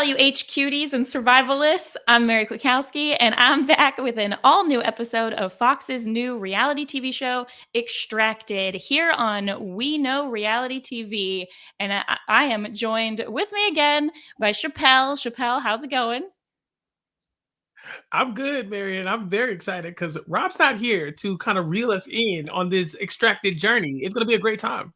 all you H cuties and survivalists. I'm Mary Kwiatkowski, and I'm back with an all-new episode of Fox's new reality TV show, Extracted, here on We Know Reality TV. And I am joined with me again by Chappell. Chappell, how's it going? I'm good, Mary, and I'm very excited because Rob's not here to kind of reel us in on this extracted journey. It's going to be a great time.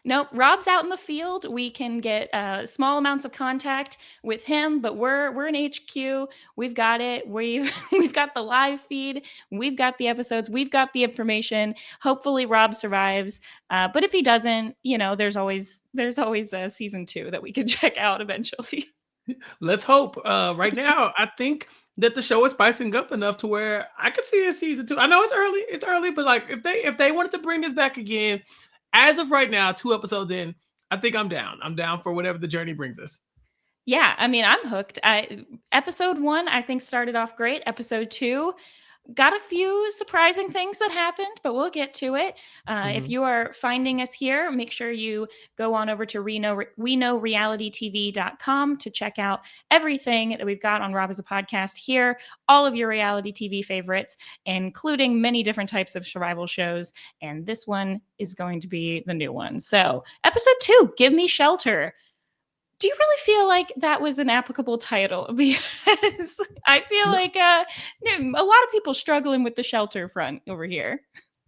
Nope, Rob's out in the field. We can get small amounts of contact with him, but we're in HQ. We've got it. We've got the live feed. We've got the episodes. We've got the information. Hopefully, Rob survives. But if he doesn't, there's always a season 2 that we can check out eventually. Let's hope. Right now, I think that the show is spicing up enough to where I could see a season 2. I know it's early, but like if they wanted to bring this back again, as of right now, 2 episodes in, I think I'm down. I'm down for whatever the journey brings us. Yeah, I mean, I'm hooked. Episode 1, I think, started off great. Episode 2 got a few surprising things that happened, but we'll get to it. If Mhm. you are finding us here, make sure you go on over to we know realitytv.com to check out everything that we've got on Rob as a podcast here, all of your reality TV favorites, including many different types of survival shows. And this one is going to be the new one. So, episode 2, Give Me Shelter. Do you really feel like that was an applicable title? Because I feel No, like a lot of people struggling with the shelter front over here.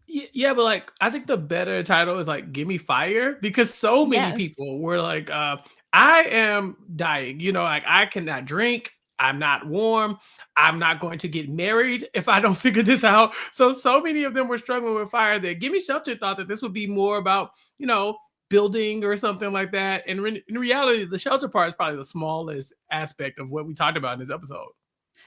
yeah, but like I think the better title is like "Give Me Fire" because so many Yes. people were like, "I am dying." Like I cannot drink. I'm not warm. I'm not going to get married if I don't figure this out. So many of them were struggling with fire. That "Give Me Shelter" thought that this would be more about building or something like that. And in reality, the shelter part is probably the smallest aspect of what we talked about in this episode.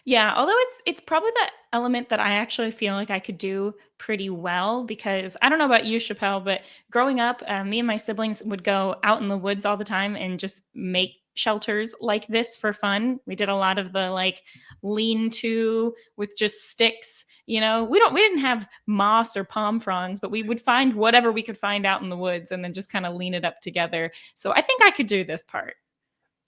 Yeah, although it's probably the element that I actually feel like I could do pretty well because I don't know about you, Chappelle, but growing up, me and my siblings would go out in the woods all the time and just make shelters like this for fun. We did a lot of the like lean-to with just sticks. We didn't have moss or palm fronds, but we would find whatever we could find out in the woods and then just kind of lean it up together. So I think I could do this part.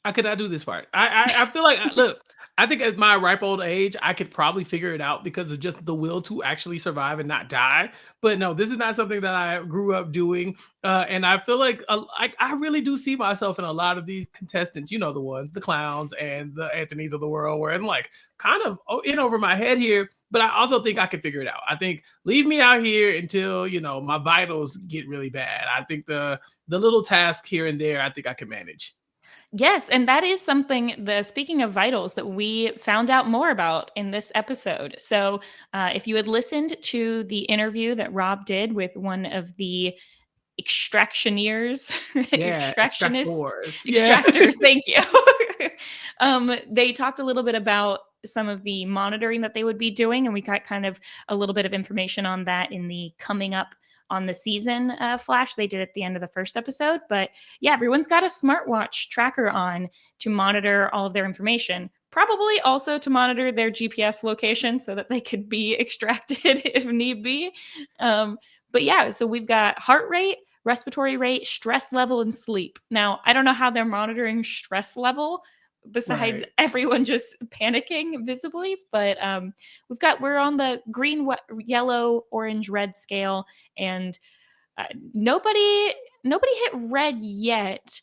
I could not do this part. I feel like look. I think at my ripe old age, I could probably figure it out because of just the will to actually survive and not die. But no, this is not something that I grew up doing, and I feel like I really do see myself in a lot of these contestants. You know, the ones, the clowns, and the Anthony's of the world, where I'm like kind of in over my head here. But I also think I can figure it out. I think leave me out here until my vitals get really bad. I think the little task here and there, I think I can manage. Yes, and that is something, the speaking of vitals, that we found out more about in this episode. So, if you had listened to the interview that Rob did with one of the extractioneers, Yeah, extractionists, extractors. Yeah. extractors, thank you. They talked a little bit about some of the monitoring that they would be doing, and we got kind of a little bit of information on that in the coming up on the season flash they did at the end of the first episode. But yeah, everyone's got a smartwatch tracker on to monitor all of their information. Probably also to monitor their GPS location so that they could be extracted if need be. But yeah, so we've got heart rate, respiratory rate, stress level, and sleep. Now, I don't know how they're monitoring stress level besides Right. everyone just panicking visibly, but we're on the green, yellow, orange, red scale, and uh, nobody nobody hit red yet,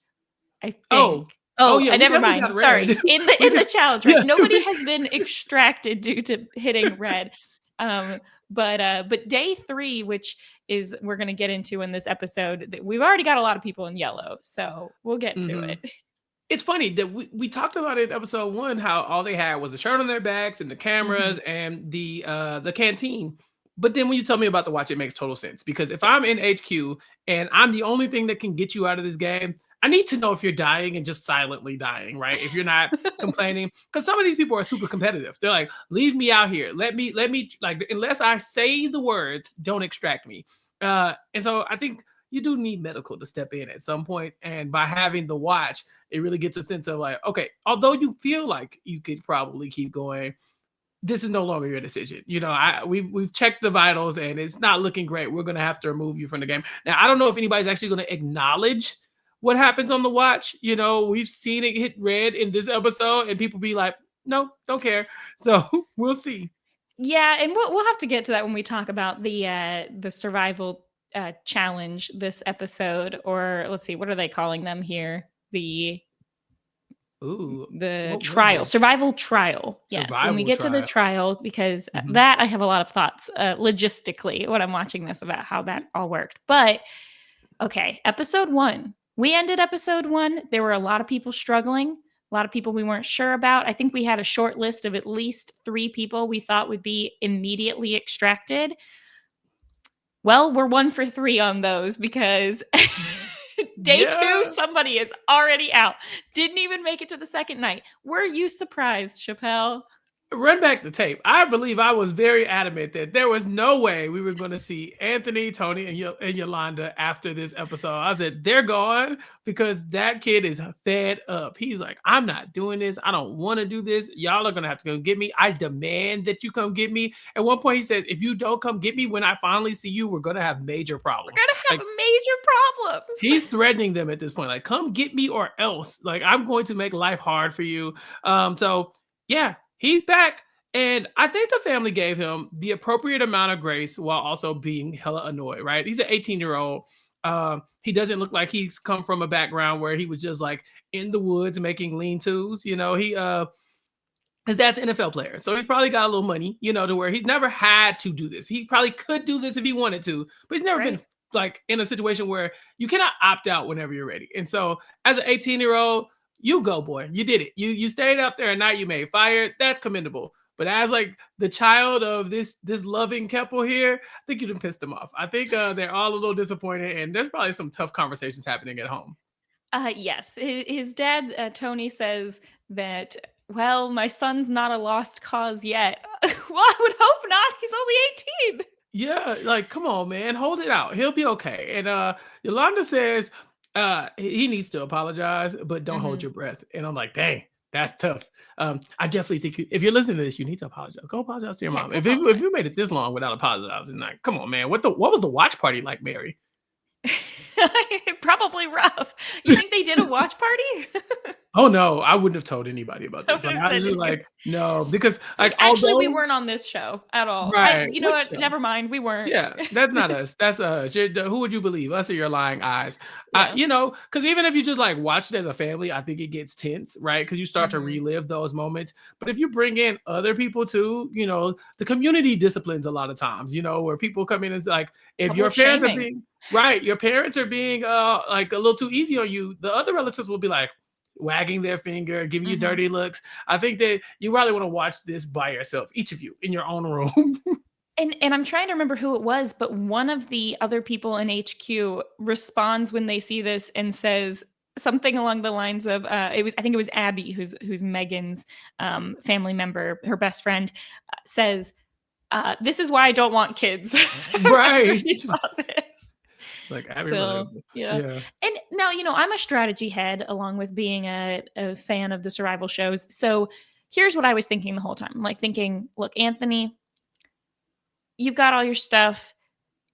I think. Oh. Oh, Oh, yeah, I we never definitely mind. got Sorry. red. In the We in got the challenge, right? yeah. Nobody has been extracted due to hitting red. Um, but day 3, which is we're gonna get into in this episode, we've already got a lot of people in yellow, so we'll get to Mhm. it. It's funny that we talked about it in episode 1 how all they had was the shirt on their backs and the Mhm. cameras and the canteen. But then when you tell me about the watch, it makes total sense because if Yes. I'm in HQ and I'm the only thing that can get you out of this game, I need to know if you're dying and just silently dying, right? If you're not complaining, because some of these people are super competitive. They're like, leave me out here. Let me like unless I say the words, don't extract me. And so I think you do need medical to step in at some point. And by having the watch, it really gets a sense of like, okay, although you feel like you could probably keep going, this is no longer your decision. We've checked the vitals and it's not looking great. We're gonna have to remove you from the game. Now, I don't know if anybody's actually gonna acknowledge what happens on the watch. You know, we've seen it hit red in this episode, and people be like, no, don't care. So we'll see. Yeah, and we'll have to get to that when we talk about the survival challenge this episode, or let's see, what are they calling them here? Ooh, The what was trial, this? survival trial. Yes, when we Survival get to the trial. trial, because Mhm. that I have a lot of thoughts logistically when I'm watching this about how that all worked. But okay, episode 1. We ended episode 1. There were a lot of people struggling, a lot of people we weren't sure about. I think we had a short list of at least 3 people we thought would be immediately extracted. Well, we're 1 for 3 on those because day 2, Yeah. somebody is already out. Didn't even make it to the second night. Were you surprised, Chappell? Run back the tape. I believe I was very adamant that there was no way we were going to see Anthony, Tony, and Yolanda after this episode. I said, they're gone because that kid is fed up. He's like, I'm not doing this. I don't want to do this. Y'all are going to have to come get me. I demand that you come get me. At one point, he says, if you don't come get me when I finally see you, we're going to have major We're problems. gonna have Like, major he's problems. threatening them at this point. Like, come get me or else. Like, I'm going to make life hard for you. So yeah, he's back. And I think the family gave him the appropriate amount of grace while also being hella annoyed, right? He's an 18-year-old. He doesn't look like he's come from a background where he was just like in the woods making lean-tos. You know, his dad's an NFL player. So he's probably got a little money, you know, to where he's never had to do this. He probably could do this if he wanted to, but he's never been Right. like in a situation where you cannot opt out whenever you're ready. And so as an 18-year-old, you go, boy. You did it. You stayed out there at night, you made fire. That's commendable. But as like the child of this loving couple here, I think you done pissed them off. I think they're all a little disappointed, and there's probably some tough conversations happening at home. Yes, his dad, Tony, says that, well, my son's not a lost cause yet. Well, I would hope not. He's only 18. Yeah, like come on, man, hold it out. He'll be okay. And Yolanda says he needs to apologize, but don't hold Mhm. your breath. And I'm like, dang, that's tough. I definitely think if you're listening to this, you need to apologize. Go apologize to your Yeah, mom. go If apologize. you made it this long without apologizing, like, come on, man. What was the watch party like, Mary? Probably rough. You think they did a watch party? Oh no, I wouldn't have told anybody about I this. would Like have I was said just anyway. like, no, because It's like, like actually, we although weren't on this show at all. right, You know which what? Never mind. We weren't. yeah, that's not us. That's us. Who would you believe, us or your lying eyes? Yeah. You know, because even if you just like watch it as a family, I think it gets tense, right? Because you start to Mhm. relive those moments. But if you bring in other people too, you know, the community disciplines a lot of times, you know, where people come in and it's like, if your Public parents are shaming. being right, your parents are being like a little too easy on you, the other relatives will be like wagging their finger, giving you Mhm. dirty looks. I think that you probably want to watch this by yourself, each of you in your own room. And I'm trying to remember who it was, but one of the other people in HQ responds when they see this and says something along the lines of, I think it was Abby, who's Megan's family member, her best friend, says, "This is why I don't want kids." After Right. she saw this. Like, I So, remember. yeah. Yeah. And now, I'm a strategy head along with being a fan of the survival shows. So here's what I was thinking the whole time. Like thinking, look, Anthony, you've got all your stuff.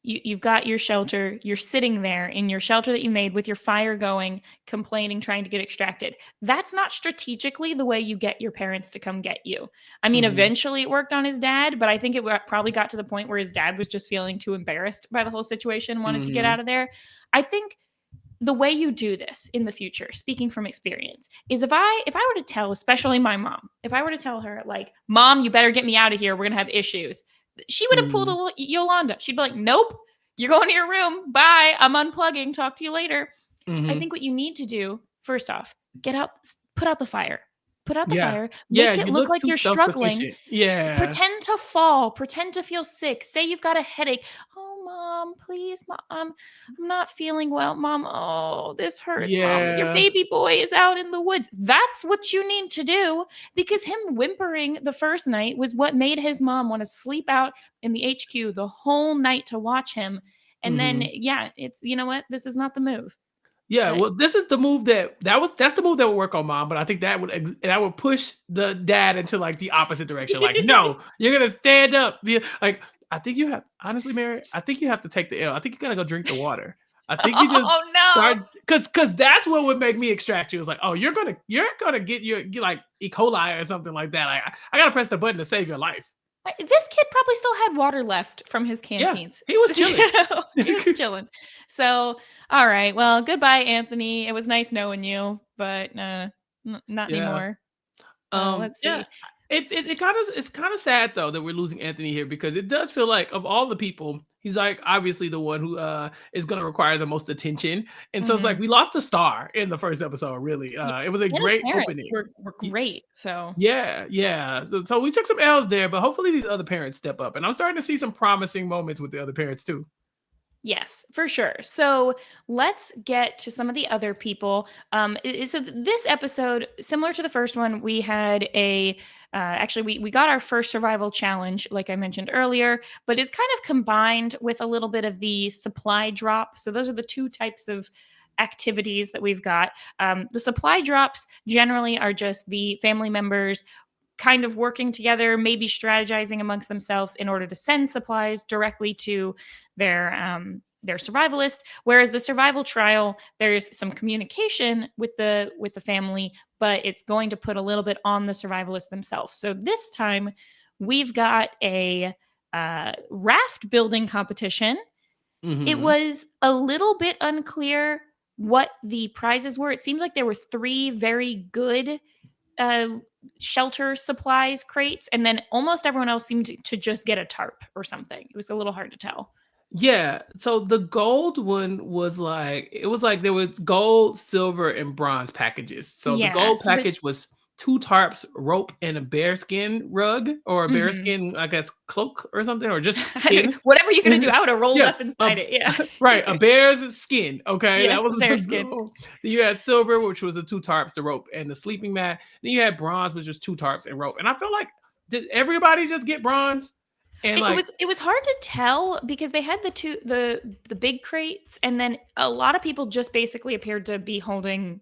You've got your shelter. You're sitting there in your shelter that you made with your fire going, complaining, trying to get extracted. That's not strategically the way you get your parents to come get you. I mean, Mhm. eventually it worked on his dad, but I think it probably got to the point where his dad was just feeling too embarrassed by the whole situation, wanted to get Mhm. out of there. I think the way you do this in the future, speaking from experience, is if I were to tell, especially my mom, if I were to tell her like, "Mom, you better get me out of here. We're gonna have issues," she would have pulled Mhm. a Yolanda. She'd be like, "Nope, you're going to your room. Bye. I'm unplugging. Talk to you later." I Mhm. think what you need to do, first off, get out, put out the fire. Put out the Yeah. fire. Yeah, Make it you look look like too you're struggling. self-sufficient. Yeah. Pretend to fall. Pretend to feel sick. Say you've got a headache. "Oh, mom, please, mom, I'm not feeling well, mom. Oh, this hurts, mom. Your Yeah. baby boy is out in the woods." That's what you need to do because him whimpering the first night was what made his mom want to sleep out in the HQ the whole night to watch him. And then, Mhm. yeah, it's, you know what? This is not the move. Yeah, But well, this is the move that's the move that would work on mom, but I think that would push the dad into, like, the opposite direction, like, "No, you're gonna stand up." Like, I think you have honestly, Mary, I think you have to take the L. I think you gotta go drink the water. I think you just Oh no. start because that's what would make me extract you. It's like, oh, you're gonna get your like E. coli or something like that. Like I gotta press the button to save your life. This kid probably still had water left from his Yeah, canteens. he was chilling. He was chilling. So, all right. Well, goodbye, Anthony. It was nice knowing you, but not Yeah. anymore. Let's Yeah. see. It kind of it's kind of sad though that we're losing Anthony here because it does feel like of all the people, he's like obviously the one who is gonna require the most attention. And so it's like Mhm. we lost a star in the first episode, really. Yeah, It was a and his great parents opening. were great. So Yeah, yeah. So we took some L's there, but hopefully these other parents step up. And I'm starting to see some promising moments with the other parents too. yes, for sure. So let's get to some of the other people. So this episode, similar to the first one, we had actually we got our first survival challenge, like I mentioned earlier, but it's kind of combined with a little bit of the supply drop. So those are the two types of activities that we've got. The supply drops generally are just the family members kind of working together, maybe strategizing amongst themselves in order to send supplies directly to their survivalist. Whereas the survival trial, there's some communication with the family, but it's going to put a little bit on the survivalists themselves. So this time, we've got a raft building competition. It Hmm. was a little bit unclear what the prizes were. It seemed like there were three very good uh, shelter supplies crates, and then almost everyone else seemed to just get a tarp or something. It was a little hard to tell. Yeah. So the gold one was like it was like there was gold, silver, and bronze packages. So the Yeah. gold So the package was two tarps, rope, and a bearskin rug or a mhm. bearskin, I guess, cloak or something, or just skin. Whatever you're gonna do, I would have rolled Yeah, up inside it. Yeah. right, a bear's skin. Okay, that Yes, was bear the skin. goal. Then you had silver, which was the two tarps, the rope, and the sleeping mat. Then you had bronze, which was two tarps and rope. And I feel like did everybody just get bronze? And It like, was it was hard to tell because they had the big crates, and then a lot of people just basically appeared to be holding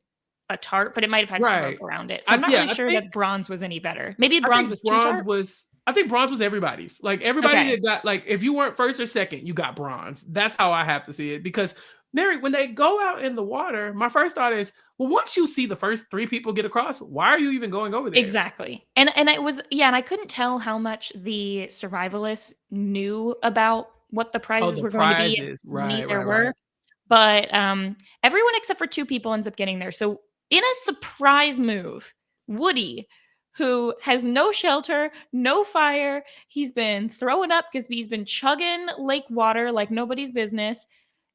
a tarp, but it might have had some rope right. around it. So I'm not Yeah, really sure that bronze was any better. Maybe I bronze think was 2 bronze tarp? was I think bronze was everybody's. Like everybody Okay. that got like if you weren't first or second, you got bronze. That's how I have to see it because Mary, when they go out in the water, my first thought is, well, once you see the first three people get across, why are you even going over there? Exactly. And it was yeah, and I couldn't tell how much the survivalists knew about what the Oh, prizes the were going to be and prizes. how many Right, there right, were, right. but, everyone except for 2 people ends up getting there. So, in a surprise move, Woody, who has no shelter, no fire, he's been throwing up because he's been chugging lake water like nobody's business,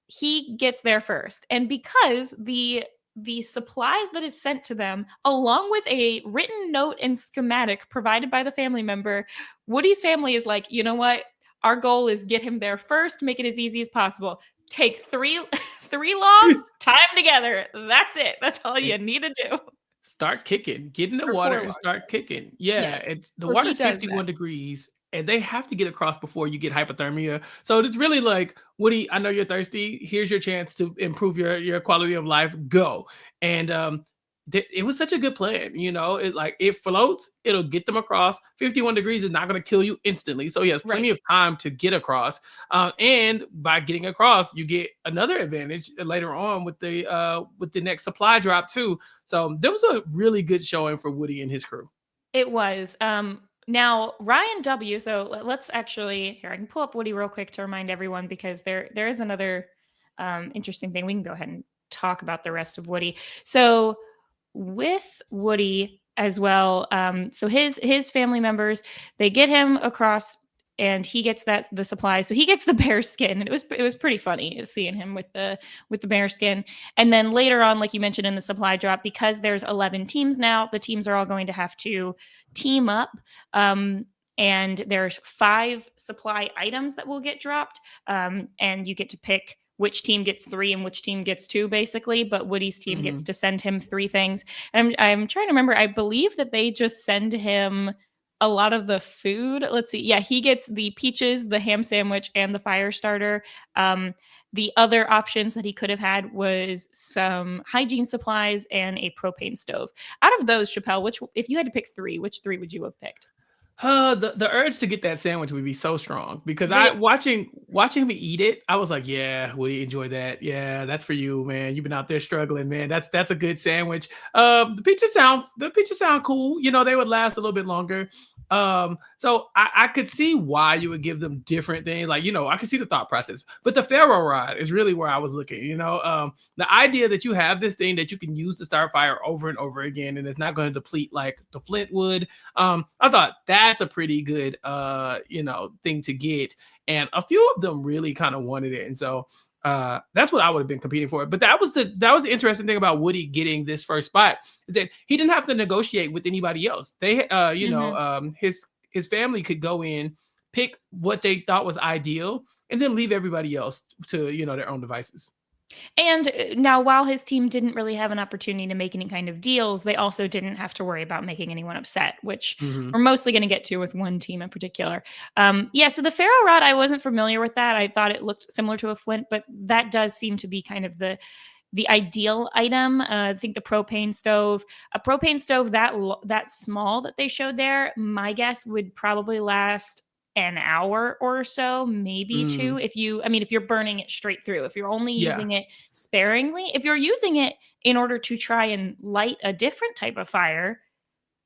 he gets there first. And because the supplies that is sent to them along with a written note and schematic provided by the family member, Woody's family is like, "You know what? Our goal is get him there first, make it as easy as possible. Take 3 3 logs, tie them together. That's it. That's all And you need to do." start kicking. Get in the Or water 4 and logs. start kicking. Yeah, Yes. and the So he water's does that. 51 degrees, and they have to get across before you get hypothermia. So it's really like, Woody, I know you're thirsty. Here's your chance to improve your quality of life. Go. And it was such a good plan. It like it floats, it'll get them across. 51 degrees is not going to kill you instantly. So he has plenty Right. of time to get across. And by getting across, you get another advantage later on with the next supply drop too. So there was a really good showing for Woody and his crew. It was. Now Ryan W. So let's actually here. I can pull up Woody real quick to remind everyone because there is another interesting thing. We can go ahead and talk about the rest of Woody. So with Woody as well. So his family members they get him across and he gets the supplies. So he gets the bear skin, and it was pretty funny seeing him with the bear skin. And then later on, like you mentioned in the supply drop, because there's 11 teams now, the teams are all going to have to team up. And there's 5 supply items that will get dropped. And you get to pick which team gets 3 and which team gets 2, basically. But Woody's team gets Mhm. to send him 3 things. And I'm trying to remember. I believe that they just send him a lot of the food. Let's see. Yeah, he gets the peaches, the ham sandwich, and the fire starter. The other options that he could have had was some hygiene supplies and a propane stove. Out of those, Chappelle, which if you had to pick 3, which 3 would you have picked? The urge to get that sandwich would be so strong because They I watching me eat it, I was like, "Yeah, would you enjoy that? Yeah, that's for you, man. You've been out there struggling, man. That's a good sandwich." The pizza sound cool. You know, they would last a little bit longer. So I could see why you would give them different things. Like, I could see the thought process. But the Pharaoh rod is really where I was looking. The idea that you have this thing that you can use to start fire over and over again, and it's not going to deplete like the flint would. I thought that's a pretty good thing to get. And a few of them really kind of wanted it. And so that's what I would have been competing for. But that was the interesting thing about Woody getting this first spot, is that he didn't have to negotiate with anybody else. They Mhm. his family could go in, pick what they thought was ideal, and then leave everybody else to their own devices. And, now while his team didn't really have an opportunity to make any kind of deals, they also didn't have to worry about making anyone upset, which Hmm. we're mostly gonna get to with one team in particular. Yeah, so the Pharaoh rod, I wasn't familiar with that. I thought it looked similar to a flint, but that does seem to be kind of the ideal item. I think the propane stove that small that they showed there, my guess would probably last an hour or so, maybe two. Mm, If you're burning it straight through, if you're only yeah, using it sparingly, if you're using it in order to try and light a different type of fire,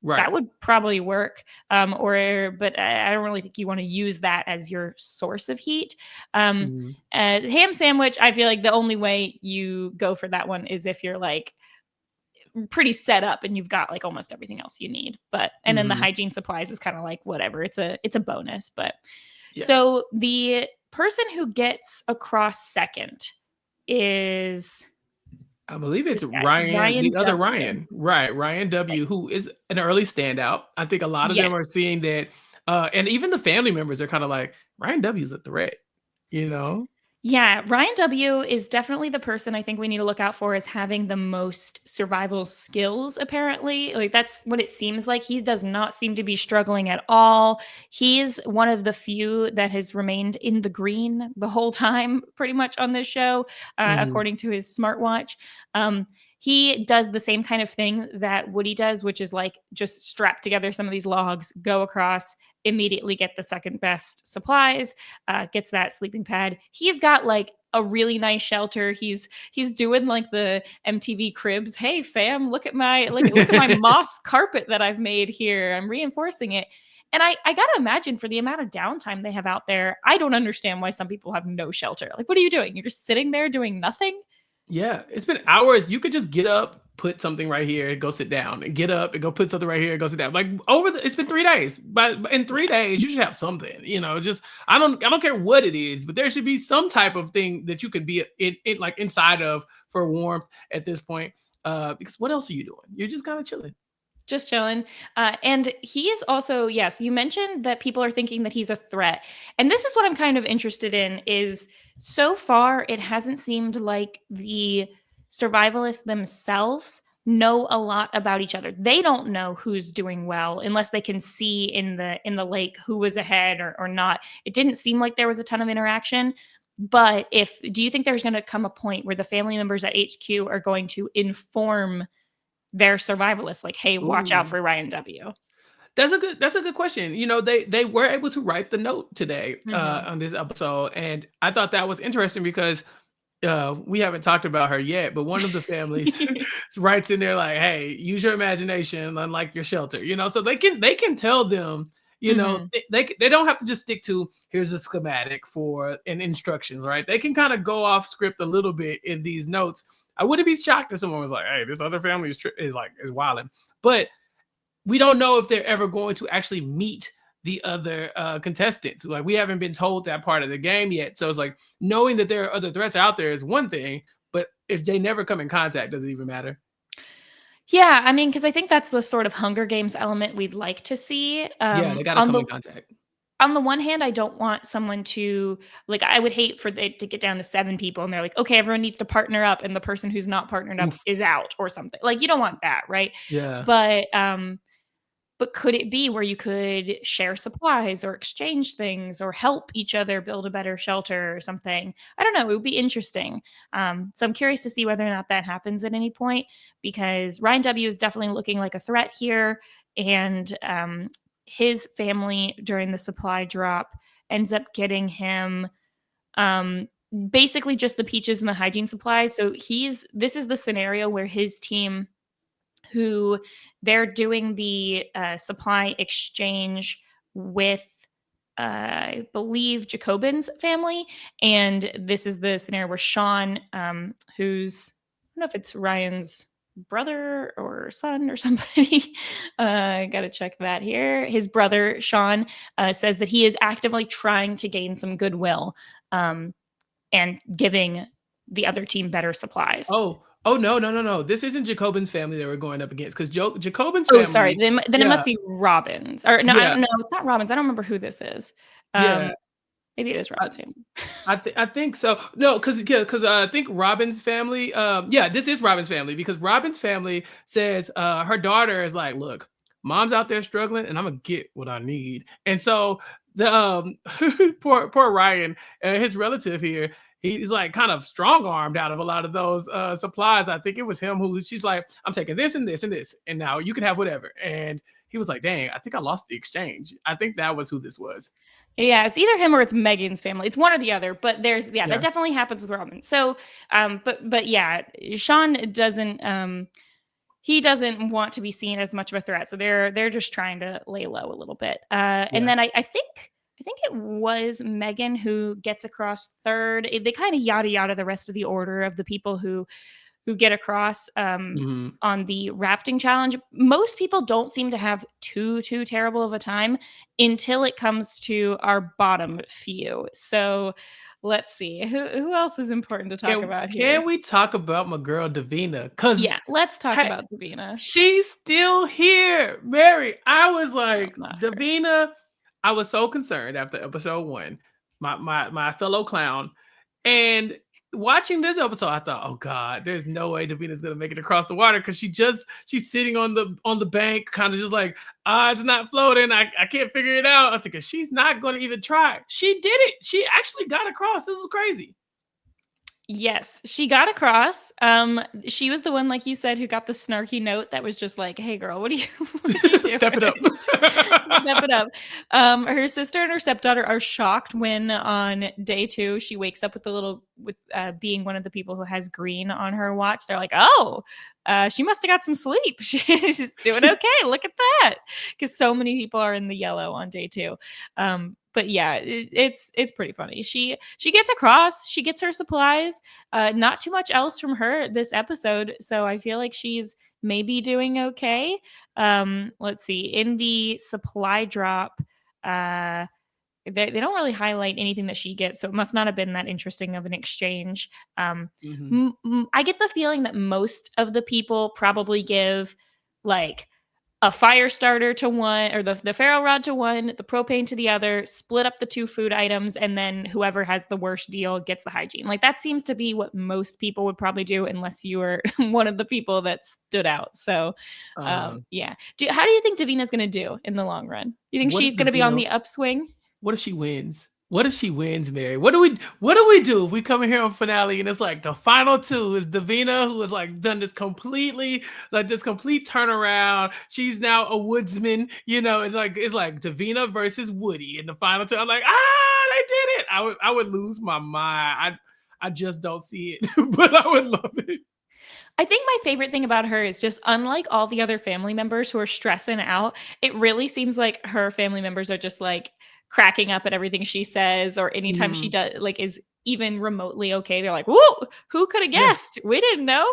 that right. would probably work. But I don't really think you want to use that as your source of heat. Mm, Ham sandwich, I feel like the only way you go for that one is if you're like pretty set up and you've got like almost everything else you need. And then the mhm, hygiene supplies is kind of like whatever. It's a bonus. But yeah. so the person who gets across second is I believe it's this guy, Ryan, Ryan the other W. Ryan, right? Ryan W, who is an early standout. I think a lot of them Yes. are seeing that, and even the family members are kind of like Ryan W is a threat, you know? Yeah, Ryan W is definitely the person I think we need to look out for as having the most survival skills, apparently. Like, that's what it seems like. He does not seem to be struggling at all. He's one of the few that has remained in the green the whole time, pretty much on this show, Mhm, according to his smartwatch. He does the same kind of thing that Woody does, which is like just strap together some of these logs, go across, immediately get the second best supplies, gets that sleeping pad. He's got like a really nice shelter. He's doing like the MTV Cribs. Hey fam, look at my moss carpet that I've made here. I'm reinforcing it. And I gotta imagine for the amount of downtime they have out there, I don't understand why some people have no shelter. Like, what are you doing? You're just sitting there doing nothing? yeah, it's been hours. You could just get up, put something right here, go sit down, and get up and go put something right here, go sit down. Like it's been 3 days, but in 3 days you should have something. Just I don't care what it is, but there should be some type of thing that you can be in like inside of for warmth at this point. Because what else are you doing? You're just kind of chilling. Just chilling. And he is also, yes, you mentioned that people are thinking that he's a threat. And this is what I'm kind of interested in is so far it hasn't seemed like the survivalists themselves know a lot about each other. They don't know who's doing well unless they can see in the lake who was ahead or not. It didn't seem like there was a ton of interaction. But if do you think there's going to come a point where the family members at HQ are going to inform they're survivalists, like, "Hey, watch out Ooh. for Ryan W." That's a good question. They were able to write the note today Mhm. on this episode, and I thought that was interesting because we haven't talked about her yet, but one of the families writes in there like, "Hey, use your imagination, unlike your shelter." So they can tell them. Mhm. They don't have to just stick to here's a schematic for and instructions, right? They can kind of go off script a little bit in these notes. I wouldn't be shocked if someone was like, "Hey, this other family is wilding," but we don't know if they're ever going to actually meet the other contestants. Like we haven't been told that part of the game yet. So it's like knowing that there are other threats out there is one thing, but if they never come in contact, does it even matter? Yeah, I mean, because I think that's the sort of Hunger Games element we'd like to see. Yeah, they got to come in contact. On the one hand, I don't want someone to like, I would hate for it to get down to 7 people and they're like, "Okay, everyone needs to partner up," and the person who's not partnered up Oof. is out or something. Like, you don't want that, right? Yeah. But could it be where you could share supplies or exchange things or help each other build a better shelter or something? I don't know. It would be interesting. So I'm curious to see whether or not that happens at any point because Ryan W is definitely looking like a threat here. And his family during the supply drop ends up getting him basically just the peaches and the hygiene supplies. So this is the scenario where his team, who they're doing the supply exchange with, I believe, Jacobin's family. And this is the scenario where Sean, who's, I don't know if it's Ryan's brother or son or somebody. I gotta check that here. His brother, Sean, says that he is actively trying to gain some goodwill and giving the other team better supplies. Oh no. This isn't Jacobin's family that we're going up against because Jacobin's Oh, sorry. family. Then it Yeah, must be Robin's. Or no, I yeah, don't know. It's not Robin's. I don't remember who this is. yeah. Maybe it is I, Robin's family. I think so. No, because I think Robin's family. Yeah, this is Robin's family because Robin's family says her daughter is like, look, mom's out there struggling, and I'm gonna get what I need. And so the poor Ryan, his relative here, he's like kind of strong armed out of a lot of those supplies. I think it was him who she's like, I'm taking this and this and this, and now you can have whatever. And he was like, dang, I think I lost the exchange. I think that was who this was. Yeah, it's either him or it's Megan's family. It's one or the other, but that Yeah. definitely happens with Robin. So, but yeah, Sean doesn't he doesn't want to be seen as much of a threat. So they're just trying to lay low a little bit. And Yeah. then I think it was Megan who gets across third. They kind of yada yada the rest of the order of the people who get across Mhm. on the rafting challenge. Most people don't seem to have too terrible of a time until it comes to our bottom few. So let's see who else is important to talk about here. Can we talk about my girl Davina? Cause Yeah, let's talk hey, about Davina. she's still here, Mary. I was No, like, not her. Davina. I was so concerned after episode one, my fellow clown, and watching this episode, I thought, oh God, there's no way Davina's gonna make it across the water because she's sitting on the bank, kind of just like, it's not floating. I can't figure it out. I think she's not gonna even try. She did it. She actually got across. This was crazy. Yes, she got across. She was the one, like you said, who got the snarky note that was just like, "Hey, girl, what are you, what are you doing? Step it up. Step it up." Her sister and her stepdaughter are shocked when on day 2 she wakes up with being one of the people who has green on her watch. They're like, "Oh, she must have got some sleep. She's doing okay. Look at that," because so many people are in the yellow on day 2. But yeah, it's pretty funny. She gets across, she gets her supplies. Not too much else from her this episode, so I feel like she's maybe doing okay. Let's see. In the supply drop, they don't really highlight anything that she gets, so it must not have been that interesting of an exchange. Mhm. I get the feeling that most of the people probably give like a fire starter to one, or the ferro rod to one, the propane to the other, split up the 2 food items, and then whoever has the worst deal gets the hygiene. Like that seems to be what most people would probably do, unless you were one of the people that stood out. So, Uh, yeah. How do you think Davina's going to do in the long run? You think what if she's going to be on Davina? the upswing? What if she wins? What if she wins, Mary? What do we do if we come in here on finale and it's like the final 2 is Davina, who has like done this completely, like this complete turnaround. She's now a woodsman, it's like Davina versus Woody in the final 2. I'm like, they did it. I would lose my mind. I just don't see it, but I would love it. I think my favorite thing about her is just, unlike all the other family members who are stressing out, it really seems like her family members are just like cracking up at everything she says, or anytime she Mhm. does like is even remotely okay. They're like, "Whoa, who could have Yeah. guessed? We didn't know.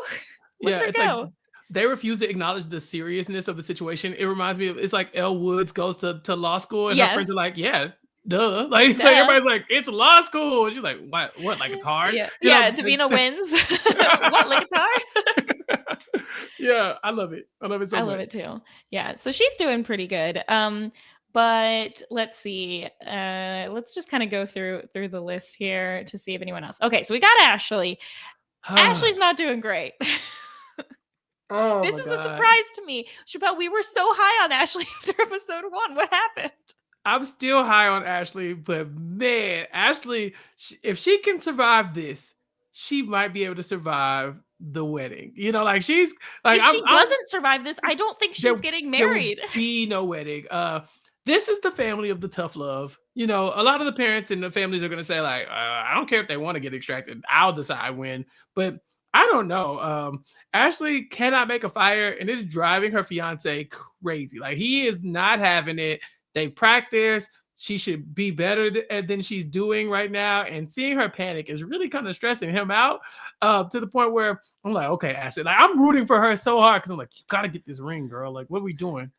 Look Yeah, at her it's like go." they refuse to acknowledge the seriousness of the situation. It reminds me of, it's like Elle Woods goes to law school and her friends are Yes. like, yeah, duh. Like it's like Duh. everybody's like, it's law school. And she's like, what? Like it's hard, Yeah. you know? Yeah, Davina wins. What, like it's hard? Yeah, I love it. I love it so I love much. it too. Yeah, so she's doing pretty good. But let's see. Let's just kind of go through the list here to see if anyone else. Okay, so we got Ashley. Ashley's not doing great. Oh This my is a God. surprise to me. Chappell, we were so high on Ashley after episode 1. What happened? I'm still high on Ashley, but man, Ashley, if she can survive this, she might be able to survive the wedding. Like she's like If she I'm doesn't survive this, I don't think she's there getting there will married. be no wedding. this is the family of the tough love. You know, a lot of the parents and the families are going to say like, I don't care if they want to get extracted. I'll decide when. But I don't know. Ashley cannot make a fire and is driving her fiance crazy. Like he is not having it. They practice. She should be better than she's doing right now. And seeing her panic is really kind of stressing him out to the point where I'm like, okay, Ashley, like I'm rooting for her so hard because I'm like, you got to get this ring, girl. Like, what are we doing?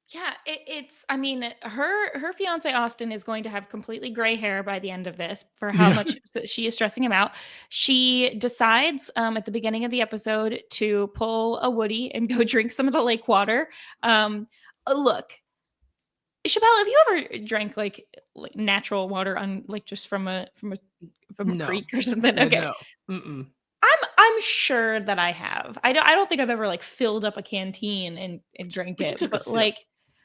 Yeah, it's I mean, her fiance Austin is going to have completely gray hair by the end of this for how Yeah. much she is stressing him out. She decides at the beginning of the episode to pull a Woody and go drink some of the lake water. Look, Chappelle, have you ever drank like natural water on like just from a No. creek or something? Okay. No. Mm-mm. I'm sure that I have. I don't think I've ever like filled up a canteen and drank But you it, took a but sip. like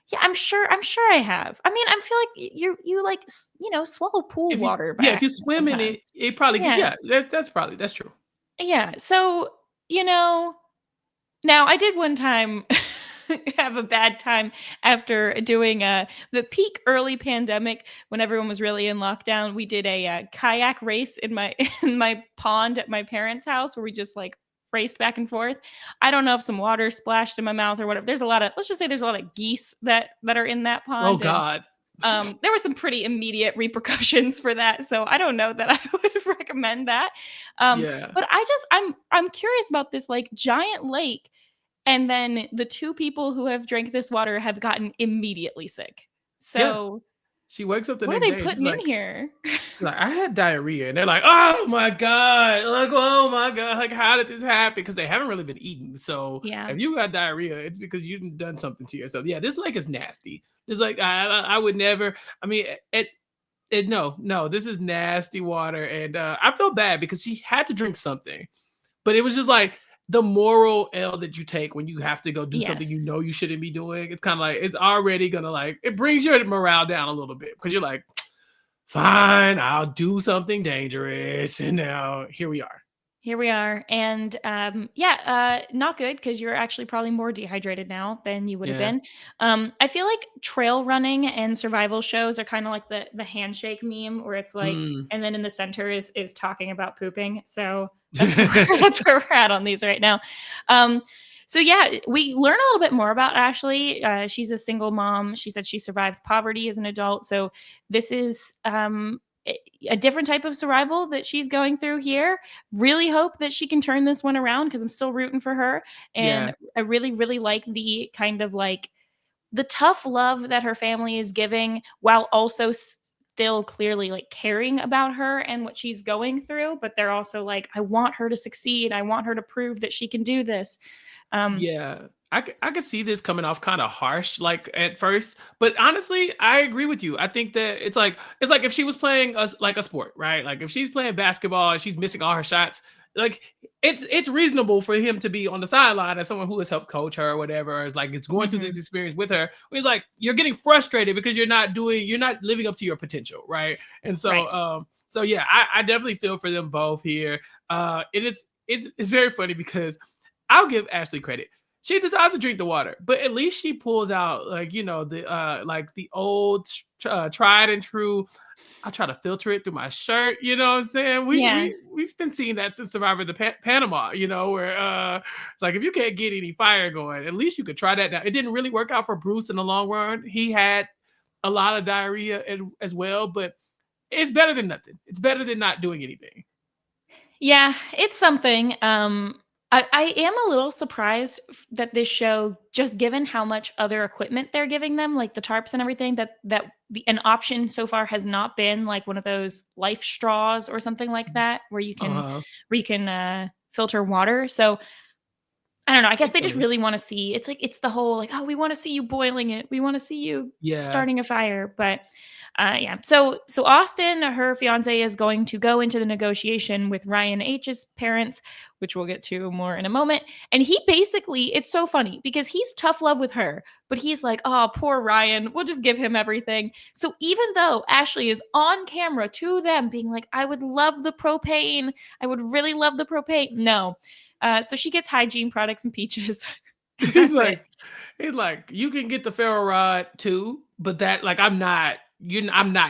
yeah, I'm sure I have. I mean, I feel like you like swallow pool If you water yeah, if back you swim in sometimes. it, it probably Yeah. yeah, that's true. Yeah. So, you know, now I did one time have a bad time after doing the peak early pandemic when everyone was really in lockdown. We did a kayak race in my in my pond at my parents' house where we just like raced back and forth. I don't know if some water splashed in my mouth or whatever. There's a lot of let's just say there's a lot of geese that are in that Oh pond and god. there were some pretty immediate repercussions for that, so I don't know that I would recommend that. Yeah. But I'm curious about this like giant lake and then the 2 people who have drank this water have gotten immediately sick. Yeah. So, She wakes up the what are next they day and she's putting in like here? I had diarrhea, and they're like, "Oh my god!" Like, "Oh my god!" Like, how did this happen? Because they haven't really been eating. So Yeah. if you got diarrhea, it's because you've done something to yourself. Yeah, this lake is nasty. It's like I would never. I mean, no, this is nasty water, and I feel bad because she had to drink something, but it was just like the moral L that you take when you have to go do something Yes. you know you shouldn't be doing. It's kind of like it's already gonna like it brings your morale down a little bit because you're like, fine, I'll do something dangerous, and now here we are. Here we are, and, not good because 'cause you're actually probably more dehydrated now than you would have Yeah. been. I feel like trail running and survival shows are kinda like the handshake meme where it's like Mm. and then in the center is talking about pooping, so that's where that's where we're at on these right now. Um, so yeah, we learn a little bit more about Ashley. She's a single mom. She said she survived poverty as an adult, so this is, a different type of survival that she's going through here. Really hope that she can turn this one around because I'm still rooting for her. Yeah. And I really, really like the kind of like the tough love that her family is giving while also still clearly like caring about her and what she's going through. But they're also like, I want her to succeed. I want her to prove that she can do this. Um, Yeah. I could see this coming off kind of harsh, like at first, but honestly, I agree with you. I think that it's like if she was playing like a sport, right? Like if she's playing basketball and she's missing all her shots, like it's reasonable for him to be on the sideline as someone who has helped coach her or whatever. Is like it's going through this mhm, experience with her. It's like you're getting frustrated because you're not living up to your potential, right? And right. so yeah, I definitely feel for them both here. It's very funny because I'll give Ashley credit. She decides to drink the water, but at least she pulls out like the old tried and true. I try to filter it through my shirt. You know what I'm saying? Yeah. We've been seeing that since Survivor the Panama. You know where it's like if you can't get any fire going, at least you could try that. Now it didn't really work out for Bruce in the long run. He had a lot of diarrhea as well, but it's better than nothing. It's better than not doing anything. Yeah, it's something. I am a little surprised that this show, just given how much other equipment they're giving them, like the tarps and everything, an option so far has not been like one of those life straws or something like that Uh-huh. where you can filter water. So I don't know. I guess It's they just funny. really want to see. It's like it's the whole like, oh, we want to see you boiling it. We want to see you Yeah. starting a fire. But yeah. So Austin, her fiance, is going to go into the negotiation with Ryan H's parents, which we'll get to more in a moment. And he basically, it's so funny because he's tough love with her, but he's like, oh, poor Ryan. We'll just give him everything. So even though Ashley is on camera to them being like, I would love the propane. I would really love the propane. No. So she gets hygiene products and peaches, and He's that's it. like, He's like, you can get the ferro rod too, but that like I'm not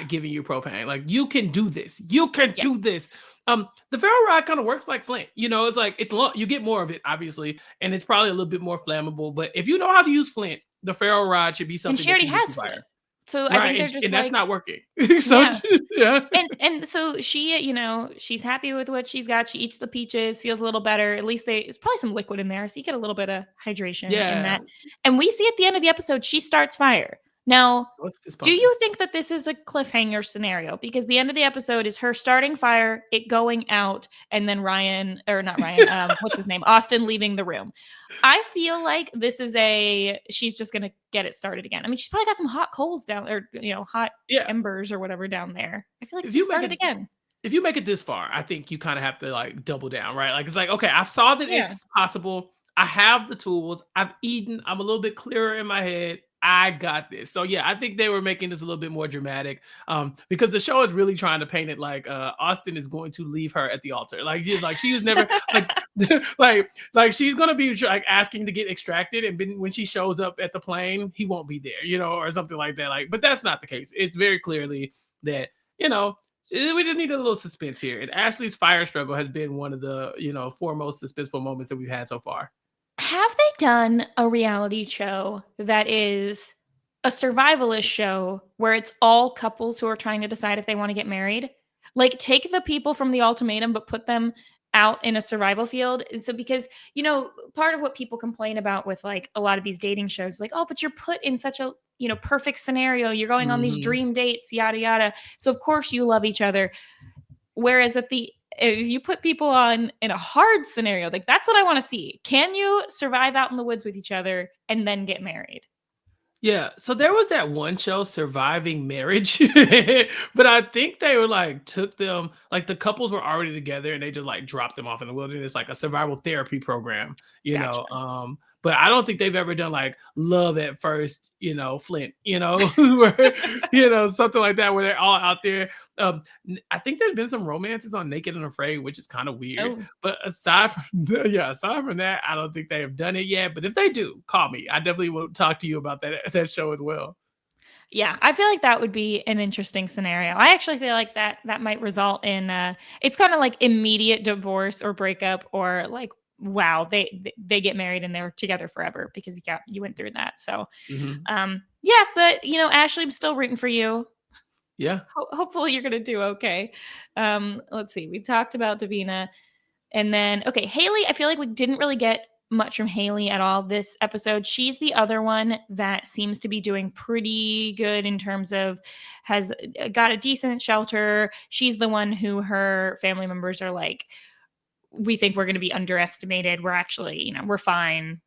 giving you propane. Like you can do this. You can Yeah. do this. The ferro rod kind of works like flint. It's like you get more of it, obviously, and it's probably a little bit more flammable. But if you know how to use flint, the ferro rod should be And something she that already can get you has Flint. fire. So I think Right. they're And, just and that's like, not working. So yeah. yeah. And so she, she's happy with what she's got. She eats the peaches, feels a little better. At least there's probably some liquid in there, so you get a little bit of hydration in Yeah. that. And we see at the end of the episode, she starts fire. Now, Let's fist do pumping. you think that this is a cliffhanger scenario? Because the end of the episode is her starting fire, it going out, and then Ryan, or not Ryan, what's his name? Austin leaving the room. I feel like this is she's just gonna get it started again. I mean, she's probably got some hot coals down, or hot Yeah. embers or whatever down there. I feel like If just you make start it it again. if you make it this far, I think you kind of have to like double down, right? Like it's like, okay, I saw that Yeah. it's possible. I have the tools. I've eaten. I'm a little bit clearer in my head. I got this. So yeah, I think they were making this a little bit more dramatic, because the show is really trying to paint it like Austin is going to leave her at the altar. Like she was never like like she's gonna be like asking to get extracted, and when she shows up at the plane, he won't be there, or something like that. Like, but that's not the case. It's very clearly that you know we just need a little suspense here. And Ashley's fire struggle has been one of the, foremost suspenseful moments that we've had so far. Have they done a reality show that is a survivalist show where it's all couples who are trying to decide if they want to get married? Like take the people from the ultimatum, but put them out in a survival field. So because, part of what people complain about with like a lot of these dating shows, like, oh, but you're put in such a, perfect scenario. You're going on these Mhm. dream dates, yada, yada. So of course you love each other. Whereas if you put people on in a hard scenario, like that's what I want to see. Can you survive out in the woods with each other and then get married? Yeah, so there was that one show, Surviving Marriage, but I think they were like took them like the couples were already together and they just like dropped them off in the wilderness, like a survival therapy program, you Gotcha. know. But I don't think they've ever done like love at first, Flint, where, something like that where they're all out there. I think there's been some romances on Naked and Afraid, which is kind of weird. Oh, But aside from that, I don't think they have done it yet. But if they do, call me. I definitely will talk to you about that show as well. yeah. I feel like that would be an interesting scenario. I actually feel like that might result in it's kind of like immediate divorce or breakup, or like wow, they get married and they're together forever because you went through that. So Hmm. yeah, but Ashley, I'm still rooting for you. Yeah. Hopefully you're gonna do okay. Let's see. We talked about Davina, and then okay, Haley. I feel like we didn't really get much from Haley at all this episode. She's the other one that seems to be doing pretty good in terms of has got a decent shelter. She's the one who her family members are like, we think we're going to be underestimated. We're actually, we're fine.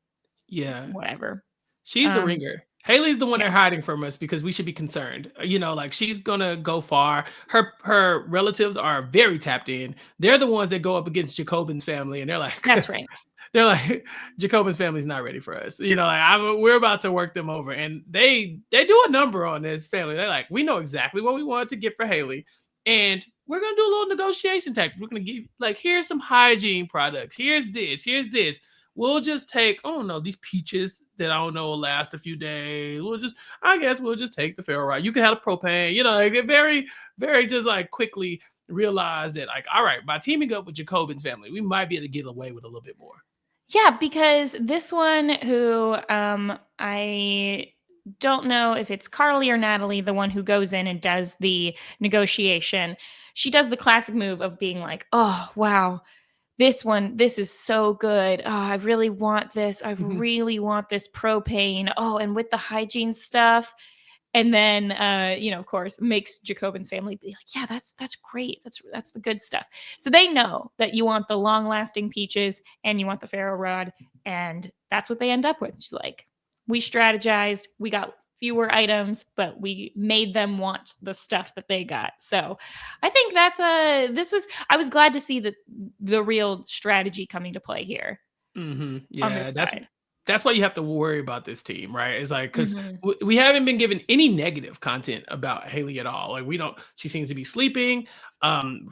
Yeah. Whatever. She's the Um, ringer. Haley's the one yeah, they're hiding from us because we should be concerned. Like she's gonna go far. Her relatives are very tapped in. They're the ones that go up against Jacobin's family, and they're like, that's right. they're like, Jacobin's family's not ready for us. We're about to work them over, and they do a number on this family. They're like, we know exactly what we wanted to get for Haley, and we're gonna do a little negotiation tactic. We're gonna give like, here's some hygiene products. Here's this. We'll just take, oh no, these peaches that I don't know will last a few days. I guess we'll just take the ferro rod. You can have the propane, like it very, very just like quickly realize that like, all right, by teaming up with Jacobin's family, we might be able to get away with a little bit more. Yeah, because this one who I don't know if it's Carly or Natalie, the one who goes in and does the negotiation. She does the classic move of being like, "Oh, wow. This is so good. Oh, I really want this. I Mhm. really want this propane. Oh, and with the hygiene stuff." And then of course makes Jacobin's family be like, yeah, that's great, that's the good stuff. So they know that you want the long lasting peaches and you want the ferro rod, and that's what they end up with. She's like, we strategized, we got fewer items, but we made them want the stuff that they got. So I think I was glad to see the real strategy coming to play here on Yeah, this side. that's why you have to worry about this team, right? It's like because Hmm. we haven't been given any negative content about Haley at all. Like we don't. She seems to be sleeping.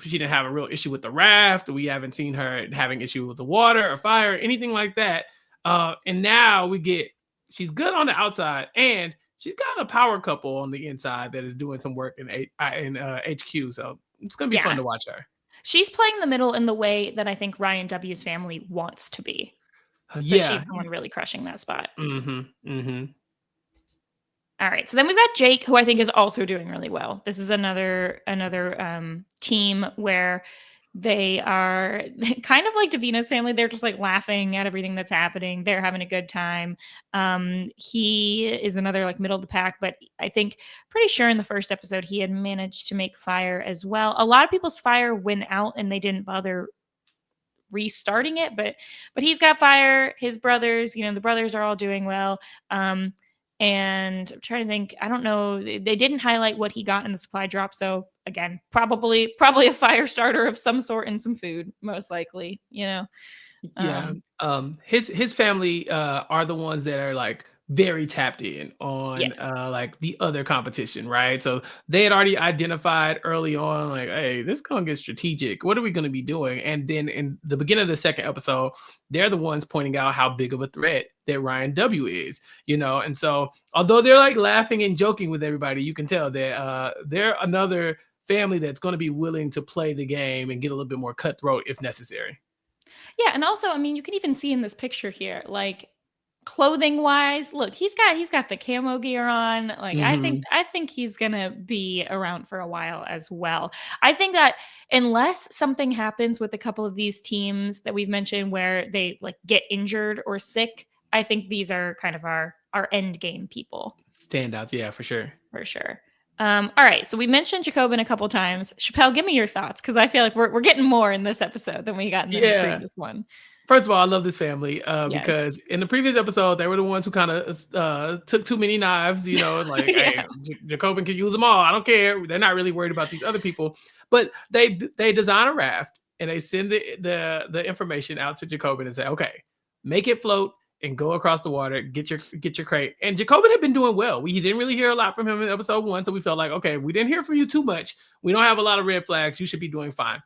She didn't have a real issue with the raft. We haven't seen her having issue with the water or fire or anything like that. And now we get she's good on the outside, and she's got a power couple on the inside that is doing some work in HQ. So it's gonna be fun Yeah. to watch her. She's playing the middle in the way that I think Ryan W.'s family wants to be, but Yeah. she's the one really crushing that spot. Mhm. Mhm. All right. So then we've got Jake, who I think is also doing really well. This is another team where they are kind of like Davina's family. They're just like laughing at everything that's happening. They're having a good time. He is another like middle of the pack, but I think pretty sure in the first episode he had managed to make fire as well. A lot of people's fire went out and they didn't bother restarting it, but he's got fire. His brothers, the brothers are all doing well. And I'm trying to think, I don't know, they didn't highlight what he got in the supply drop, so again, probably a fire starter of some sort and some food, most likely. Yeah. um His family are the ones that are like very tapped in on yes. like the other competition, right? So they had already identified early on, like, hey, this is gonna get strategic. What are we gonna be doing? And then in the beginning of the second episode, they're the ones pointing out how big of a threat that Ryan W is, and so although they're like laughing and joking with everybody, you can tell that they're another family that's going to be willing to play the game and get a little bit more cutthroat if necessary. Yeah, and also, I mean, you can even see in this picture here, like clothing wise, look, he's got the camo gear on. Like Mhm. I think he's gonna be around for a while as well. I think that unless something happens with a couple of these teams that we've mentioned where they like get injured or sick, I think these are kind of our end game people Standouts, yeah, for sure. for sure. All right, so we mentioned Jacobin a couple times. Chappell, give me your thoughts because I feel like we're getting more in this episode than we got in the Yeah. previous one. First of all, I love this family Yes. because in the previous episode, they were the ones who kind of took too many knives, and like, hey, Yeah. Jacobin can use them all. I don't care. They're not really worried about these other people, but they design a raft and they send the information out to Jacobin and say, okay, make it float and go across the water. Get your crate. And Jacobin had been doing well. We didn't really hear a lot from him in episode 1, so we felt like, okay, we didn't hear from you too much. We don't have a lot of red flags. You should be doing fine.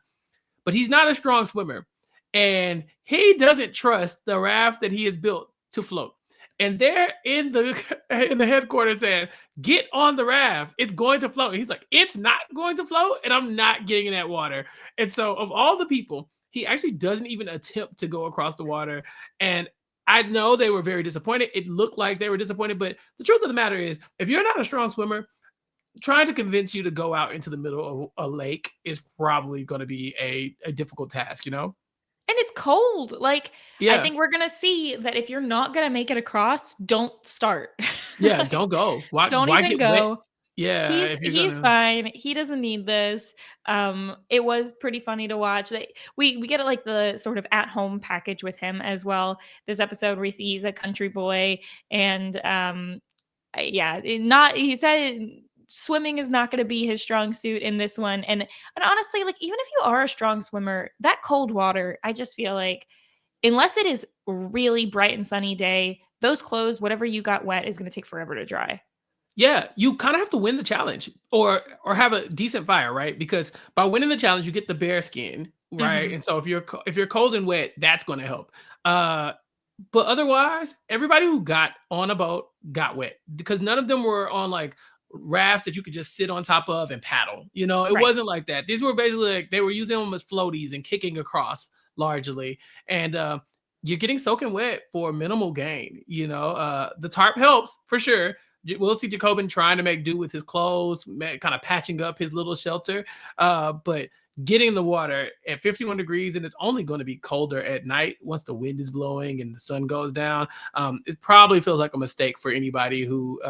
But he's not a strong swimmer. And he doesn't trust the raft that he has built to float. And they're in the in the headquarters saying, "Get on the raft. It's going to float." And he's like, "It's not going to float, and I'm not getting in that water." And so, of all the people, he actually doesn't even attempt to go across the water. And I know they were very disappointed. It looked like they were disappointed, but the truth of the matter is, if you're not a strong swimmer, trying to convince you to go out into the middle of a lake is probably going to be a difficult task. And it's cold. Like, I Yeah. think we're gonna see that if you're not gonna make it across, don't start. Yeah, Like, don't go. Why don't why even get wet? go. Yeah, He's if you're he's gonna fine. He doesn't need this. It was pretty funny to watch. We get like the sort of at home package with him as well. This episode where he's a country boy and yeah, not he said swimming is not going to be his strong suit in this one. And honestly, like even if you are a strong swimmer, that cold water, I just feel like unless it is really bright and sunny day, those clothes, whatever you got wet, is going to take forever to dry. yeah, you kind of have to win the challenge or have a decent fire, right? Because by winning the challenge, you get the bear skin, right? Hmm. And so if you're cold and wet, that's going to help. Uh, but otherwise, everybody who got on a boat got wet because none of them were on like rafts that you could just sit on top of and paddle. It Right. wasn't like that. These were basically like they were using them as floaties and kicking across largely. And you're getting soaking wet for minimal gain. The tarp helps for sure. We'll see Jacobin trying to make do with his clothes, kind of patching up his little shelter. But getting in the water at 51 degrees, and it's only going to be colder at night once the wind is blowing and the sun goes down. It probably feels like a mistake for anybody who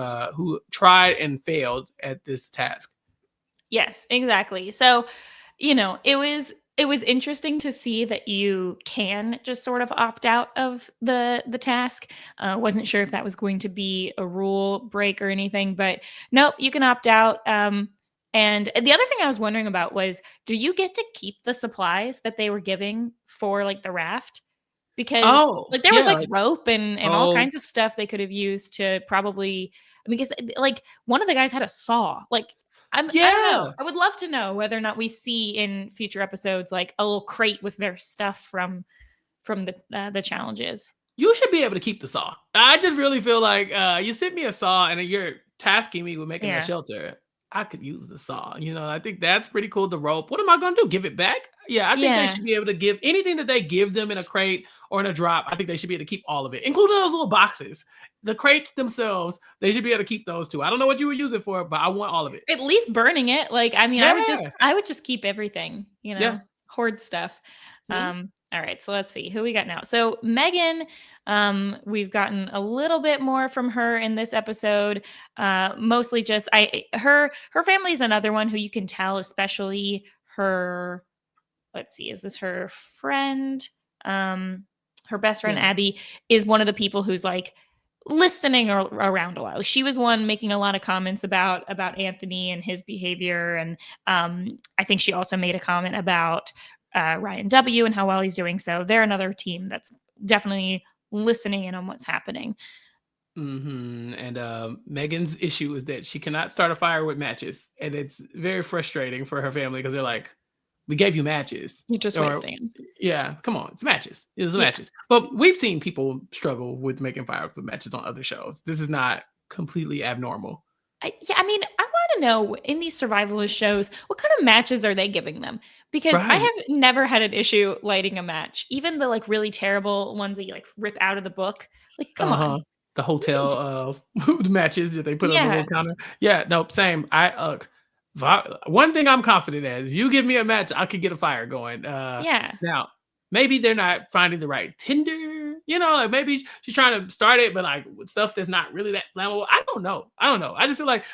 tried and failed at this task. Yes, exactly. So, it was interesting to see that you can just sort of opt out of the task. Wasn't sure if that was going to be a rule break or anything, but nope, you can opt out. And the other thing I was wondering about was, do you get to keep the supplies that they were giving for like the raft? Because Oh, like there was yeah. like rope and all Oh, kinds of stuff they could have used to probably because like one of the guys had a saw. Like I don't know. yeah. I would love to know whether or not we see in future episodes like a little crate with their stuff from the challenges. you should be able to keep the saw. I just really feel like you sent me a saw and then you're tasking me with making a Yeah. shelter. I could use the saw. I think that's pretty cool. The rope. What am I going to do? Give it back? Yeah, I think they Yeah. should be able to give anything that they give them in a crate or in a drop. I think they should be able to keep all of it, including those little boxes. The crates themselves, they should be able to keep those too. I don't know what you would use it for, but I want all of it. At least burning it. Like, I mean, Yeah. I would just keep everything, Yeah. hoard stuff. Mhm. All right, so let's see who we got now. So Megan, we've gotten a little bit more from her in this episode. Mostly just her family is another one who you can tell, especially her. Let's see, is this her friend? Her best friend Yeah. Abby is one of the people who's like listening around a lot. Like, she was one making a lot of comments about Anthony and his behavior, and I think she also made a comment about Ryan W and how well he's doing. So they're another team that's definitely listening in on what's happening. And Megan's issue is that she cannot start a fire with matches, and it's very frustrating for her family because they're like, "We gave you matches," You're just or wasting. "Yeah, come on, it's matches. It's Yeah. matches." But we've seen people struggle with making fire with matches on other shows. This is not completely abnormal, Yeah, I mean, I want to know in these survivalist shows, what kind of matches are they giving them? Because I right? have never had an issue lighting a match, even the like really terrible ones that you like rip out of the book. Like, come Uh on, huh. The we can do. hotel matches that they put on the Yeah, little counter. Yeah, nope, same. One thing I'm confident at is you give me a match, I could get a fire going. yeah, Now maybe they're not finding the right tinder. Like maybe she's trying to start it, but like with stuff that's not really that flammable. I don't know. I don't know. I just feel like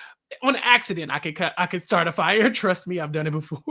on accident I could start a fire. Trust me, I've done it before.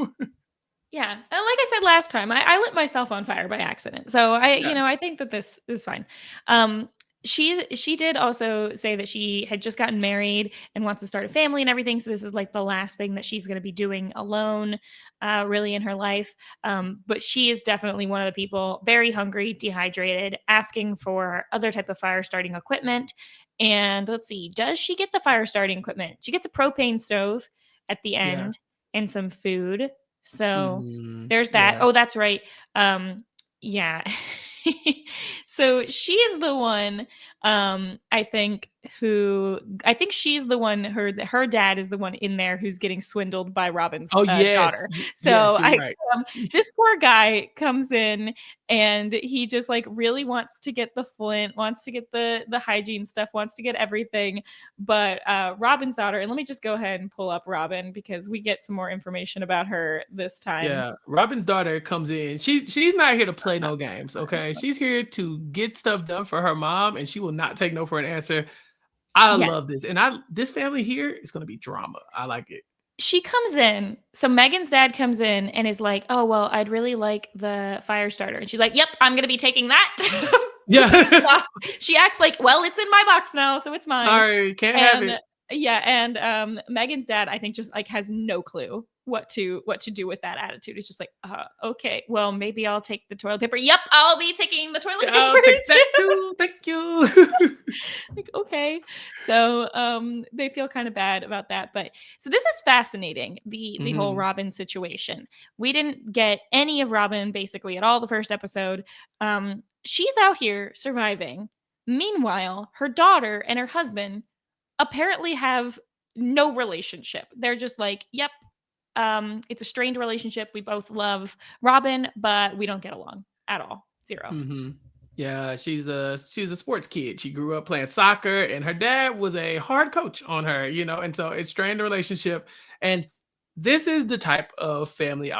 yeah. And like I said last time, I lit myself on fire by accident. So Yeah. I think that this is fine. Um, she did also say that she had just gotten married and wants to start a family and everything. So this is like the last thing that she's going to be doing alone, really in her life. But she is definitely one of the people very hungry, dehydrated, asking for other type of fire starting equipment. And let's see, does she get the fire starting equipment? She gets a propane stove at the Yeah. end and some food. So there's that. Yeah. Oh, that's right. Yeah. So she is the one, I think she's the one, her dad is the one in there who's getting swindled by Robin's Oh yes. daughter. Yes, So you're right. um, this poor guy comes in and he just like really wants to get the flint, wants to get the hygiene stuff, wants to get everything. But Robin's daughter, and let me just go ahead and pull up Robin because we get some more information about her this time. Yeah, Robin's daughter comes in. She's not here to play no games, okay? She's here to get stuff done for her mom, and she will not take no for an answer. I Yeah. love this, and this family here is gonna be drama. I like it. She comes in. So Megan's dad comes in and is like, "Oh, well, I'd really like the fire starter." And she's like, "Yep, I'm gonna be taking that." Puts it in the Yeah, box. She acts like, "Well, it's in my box now, so it's mine." sorry, can't have And it. yeah, and Megan's dad, I think, just like has no clue what to do with that attitude. It's just like, okay, well, maybe I'll take the toilet paper. Yep, I'll be taking the toilet I'll paper take that too. too. Thank you. Like, okay. So they feel kind of bad about that. But so this is fascinating, the whole Mhm. Robin situation. We didn't get any of Robin basically at all the first episode. She's out here surviving. Meanwhile, her daughter and her husband apparently have no relationship. They're just like, yep, it's a strained relationship. We both love Robin, but we don't get along at all. Zero. Mhm. Yeah, she was a sports kid. She grew up playing soccer, and her dad was a hard coach on her, and so it strained the relationship. And this is the type of family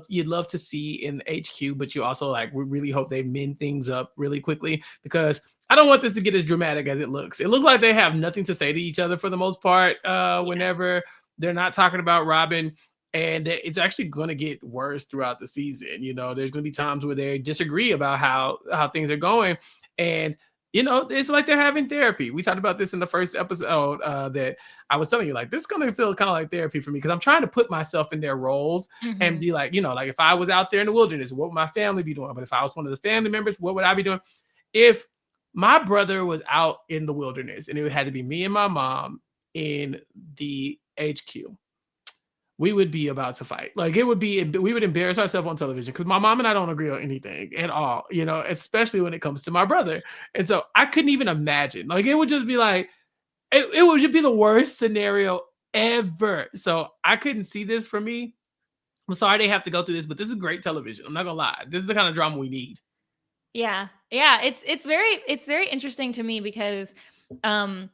you'd love to see in HQ, but you also like we really hope they mend things up really quickly because I don't want this to get as dramatic as it looks. It looks like they have nothing to say to each other for the most part. Whenever they're not talking about Robin, and it's actually going to get worse throughout the season. There's going to be times where they disagree about how things are going, and it's like they're having therapy. We talked about this in the first episode, that I was telling you, like, this is going to feel kind of like therapy for me because I'm trying to put myself in their roles and Hmm. be like, like if I was out there in the wilderness, what would my family be doing? But if I was one of the family members, what would I be doing? If my brother was out in the wilderness and it had to be me and my mom in the HQ, we would be about to fight. Like it would be, we would embarrass ourselves on television because my mom and I don't agree on anything at all, especially when it comes to my brother. And so I couldn't even imagine. Like it would just be like, it would just be the worst scenario ever. So I couldn't see this for me. I'm sorry they have to go through this, but this is great television. I'm not gonna lie. This is the kind of drama we need. Yeah. Yeah, it's very interesting to me because um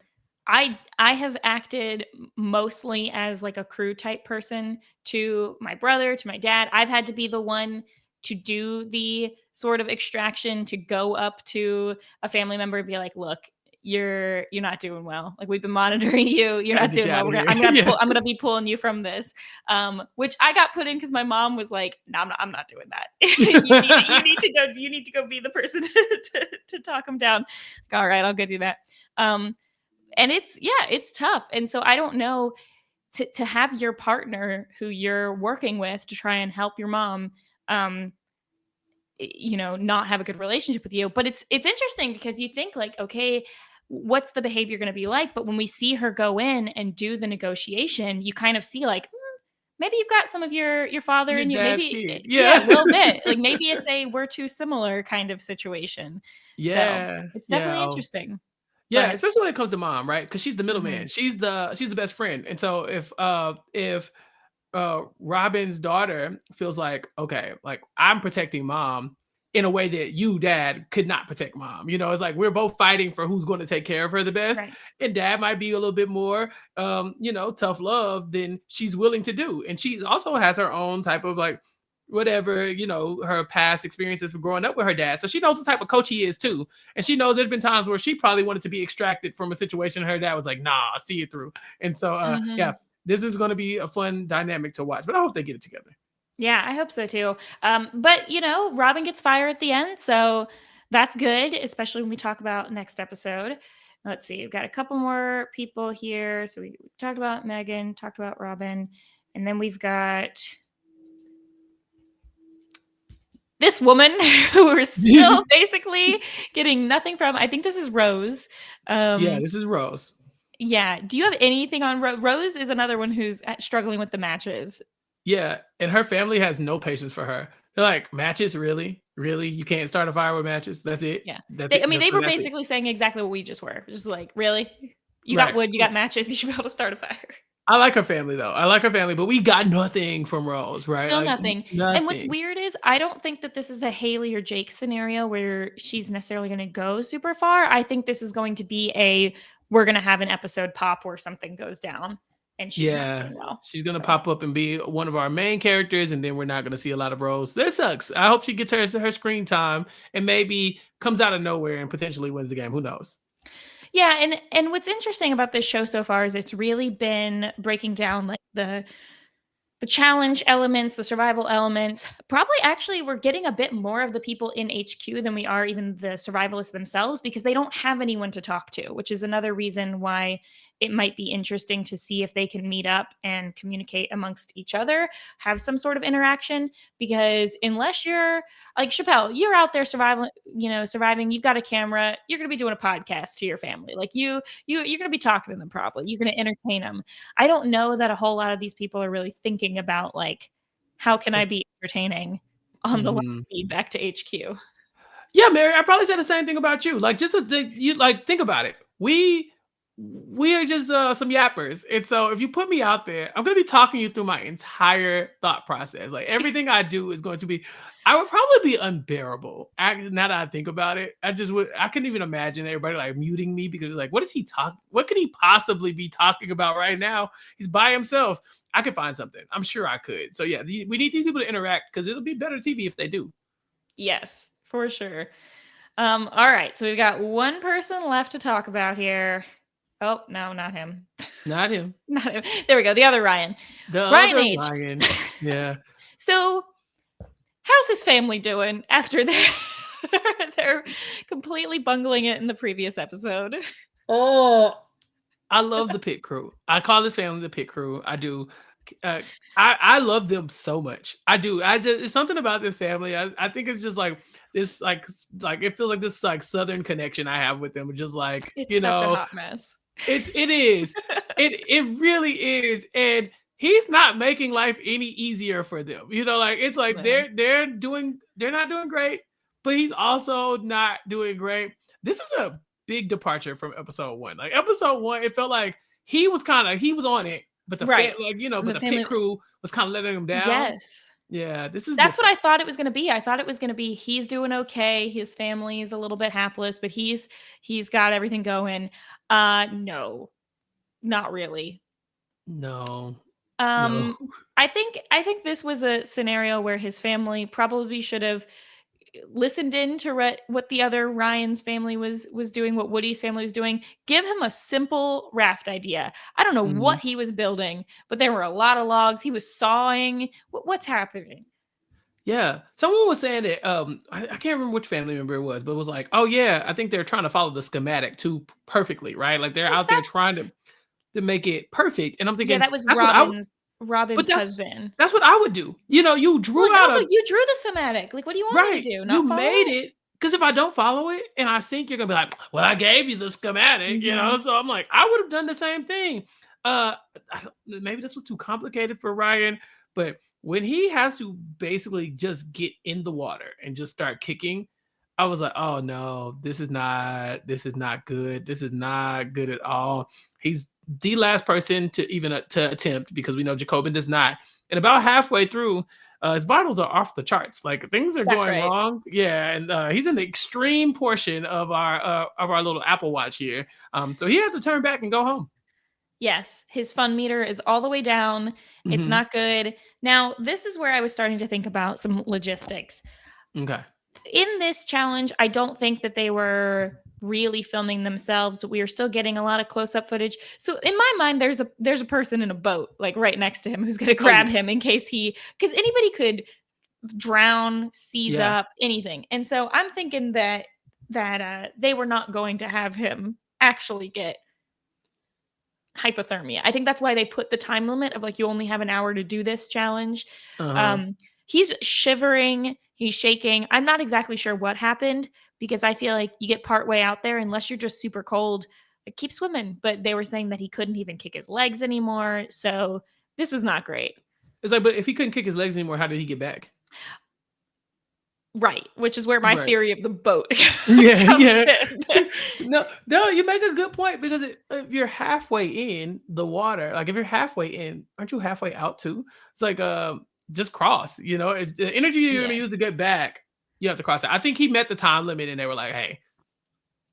I have acted mostly as like a crew type person to my brother, to my dad. I've had to be the one to do the sort of extraction to go up to a family member and be like, "Look, you're not doing well. Like we've been monitoring you. You're Gotta not get doing you well. out of here. I'm gonna Yeah. I'm gonna be pulling you from this." Which I got put in because my mom was like, "No, I'm not doing that. You need to go be the person to talk him down." Like, all right, I'll go do that. Um, and it's tough. And so I don't know, to have your partner who you're working with to try and help your mom, um, not have a good relationship with you. But it's interesting because you think like, okay, what's the behavior going to be like? But when we see her go in and do the negotiation, you kind of see like, maybe you've got some of your father Your and you, dad's maybe, kid. yeah, a Yeah. little bit. Like maybe it's a we're too similar kind of situation. So Yeah. it's Yeah. definitely Oh. interesting. Yeah, But especially when it comes to mom, right? Because she's the mhm, middleman. She's the best friend. And so if Robin's daughter feels like, okay, like I'm protecting mom in a way that you, dad, could not protect mom. It's like we're both fighting for who's going to take care of her the best. right. And dad might be a little bit more, tough love than she's willing to do. And she also has her own type of like, whatever, her past experiences from growing up with her dad. So she knows the type of coach he is too. And she knows there's been times where she probably wanted to be extracted from a situation. Her dad was like, nah, I'll see it through. And so, yeah, Mhm. this is going to be a fun dynamic to watch, but I hope they get it together. Yeah, I hope so too. But Robin gets fired at the end, so that's good, especially when we talk about next episode. Let's see, we've got a couple more people here. So we talked about Megan, talked about Robin, and then we've got this woman who we're still basically getting nothing from. I think this is Rose. Yeah, Um, this is Rose. yeah. Do you have anything on Rose? Is another one who's struggling with the matches. Yeah, and her family has no patience for her. They're like, matches, really? Really? You can't start a fire with matches? That's it? Yeah. That's They it? I mean, That's they so were that's it? basically saying exactly what we just were. Just like, "Really? You got Right. wood, you got matches, you should be able to start a fire." I like her family though. I like her family, but we got nothing from Rose, right? Still Like nothing. And what's nothing. weird is I don't think that this is a Haley or Jake scenario where she's necessarily gonna go super far. I think this is going to be we're gonna have an episode pop where something goes down and she's not Yeah, doing well. she's gonna So pop up and be one of our main characters, and then we're not gonna see a lot of Rose. That sucks. I hope she gets her screen time and maybe comes out of nowhere and potentially wins the game. Who knows? yeah, and what's interesting about this show so far is it's really been breaking down like the challenge elements, the survival elements. Probably actually we're getting a bit more of the people in HQ than we are even the survivalists themselves because they don't have anyone to talk to, which is another reason why it might be interesting to see if they can meet up and communicate amongst each other, have some sort of interaction. Because unless you're like Chappell, you're out there surviving, you've got a camera, you're going to be doing a podcast to your family. Like you're going to be talking to them probably. You're going to entertain them. I don't know that a whole lot of these people are really thinking about like, how can I be entertaining on the live Mhm. feed back to HQ? Yeah, Mary, I probably said the same thing about you. Like, just you like think about it. We are just some yappers, and so if you put me out there, I'm gonna be talking you through my entire thought process. Like everything I do is going to be. I would probably be unbearable. Now that I think about it, I just would. I couldn't even imagine everybody like muting me because it's like, what is he talk? What could he possibly be talking about right now? He's by himself. I could find something. I'm sure I could. So yeah, we need these people to interact because it'll be better TV if they do. Yes, for sure. All right, so we've got one person left to talk about here. Oh, no, not him. Not him. Not him. There we go. The other Ryan. The Ryan other H. Ryan. Yeah. So, how's his family doing after they're completely bungling it in the previous episode? Oh, I love the pit crew. I call this family the pit crew. I do. Uh, I love them so much. I do. I just it's something about this family. I think it's just like this like it feels like this like southern connection I have with them. Just like It's such a hot mess. it is. It really is. And he's not making life any easier for them. Like it's like No. they're not doing great, but he's also not doing great. This is a big departure from episode 1. Like episode 1, it felt like he was on it, but Right. And but the the pit family. crew was kind of letting him down. Yes. Yeah, this is That's what I different. thought it was gonna be. I thought it was gonna be he's doing okay, his family's a little bit hapless, but he's got everything going. No, not really. No, no. Um, I think this was a scenario where his family probably should have listened in to what the other Ryan's family was doing, what Woody's family was doing. Give him a simple raft idea. I don't know what Mhm. he was building, but there were a lot of logs. He was sawing. What's happening? Yeah, someone was saying that. I can't remember which family member it was, but it was like, oh yeah, I think they're trying to follow the schematic too perfectly, right? Like they're Well, out there that's trying to make it perfect. And I'm yeah, thinking that was that's what I. But Robin's husband. that's what I would do. You Well, drew and out also a you drew the schematic. Like, what do you want me right. to do? You Not follow made it? it because if I don't follow it and I think you're gonna be like, well, I gave you the schematic, Mhm. So I'm like, I would have done the same thing. Uh, maybe this was too complicated for Ryan, but when he has to basically just get in the water and just start kicking, I was like, oh no, this is not good. This is not good at all. He's the last person to even to attempt because we know Jacobin does not. And about halfway through, his vitals are off the charts. Like things are That's going right. wrong. Yeah, and he's in the extreme portion of our little Apple Watch here. So he has to turn back and go home. Yes, his fun meter is all the way down. It's Hmm. not good. Now, this is where I was starting to think about some logistics. Okay. In this challenge, I don't think that they were really filming themselves. We are still getting a lot of close-up footage. So in my mind, there's a person in a boat, like right next to him, who's gonna Oh grab yeah. him in case because anybody could drown, seize Yeah. up, anything. And so I'm thinking that they were not going to have him actually get hypothermia. I think that's why they put the time limit of like you only have an hour to do this challenge. Uh huh. He's shivering, he's shaking. I'm not exactly sure what happened because I feel like you get part way out there unless you're just super cold, like, keep swimming. But they were saying that he couldn't even kick his legs anymore. So this was not great. It's like, but if he couldn't kick his legs anymore, how did he get back? Right, which is where my Right. theory of the boat Yeah, comes yeah. in. No, no, you make a good point because if you're halfway in the water, like if you're halfway in, aren't you halfway out too? It's like just cross, if the energy you're gonna Yeah. use to get back, you have to cross it. I think he met the time limit and they were like, hey,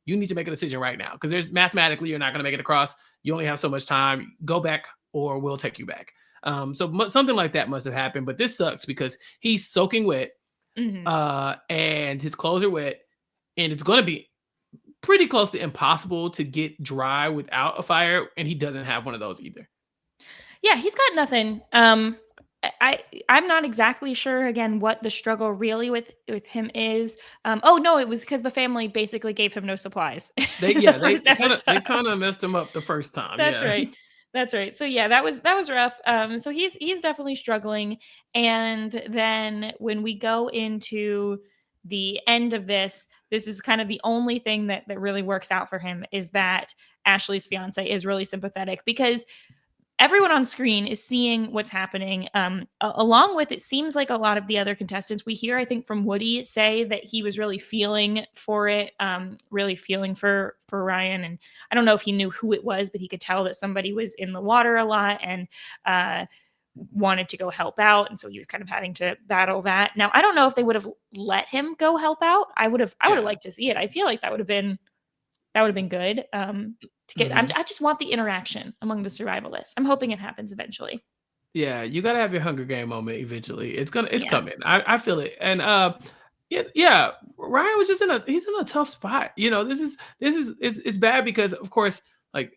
you need to make a decision right now because there's mathematically you're not gonna make it across. You only have so much time. Go back or we'll take you back. So something like that must have happened, but this sucks because he's soaking wet, Mhm. and his clothes are wet, and it's gonna be pretty close to impossible to get dry without a fire, and he doesn't have one of those either. Yeah, he's got nothing. I'm not exactly sure again what the struggle really with him is. Oh no, it was because the family basically gave him no supplies They in the yeah, first they episode. kind of messed him up the first time. That's Yeah. right. That's right. So yeah, that was rough. So he's definitely struggling. And then when we go into the end of this is kind of the only thing that really works out for him is that Ashley's fiance is really sympathetic because everyone on screen is seeing what's happening. Along with it seems like a lot of the other contestants we hear, I think from Woody say that he was really feeling for it, really feeling for Ryan. And I don't know if he knew who it was, but he could tell that somebody was in the water a lot and wanted to go help out. And so he was kind of having to battle that. Now I don't know if they would have let him go help out. I would have Yeah. liked to see it. I feel like that would have been good. To get, Mhm. I just want the interaction among the survivalists. I'm hoping it happens eventually. Yeah, you gotta have your Hunger Game moment eventually. It's Yeah. coming. I feel it. And yeah, yeah, Ryan was just he's in a tough spot. It's bad because of course, like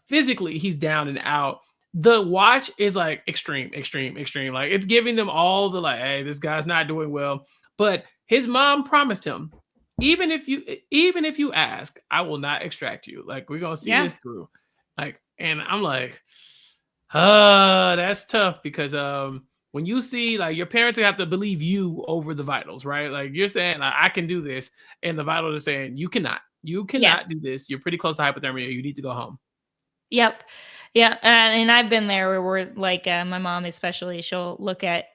physically he's down and out. The watch is like extreme, extreme, extreme. Like it's giving them all the like, hey, this guy's not doing well. But his mom promised him, even if you ask, I will not extract you. Like we're gonna see Yeah. this through. Like, and I'm like, that's tough because when you see like your parents have to believe you over the vitals, right? Like you're saying like, I can do this, and the vitals are saying you cannot Yes. do this. You're pretty close to hypothermia. You need to go home. Yep. Yeah, and I've been there where we're like, my mom especially, she'll look at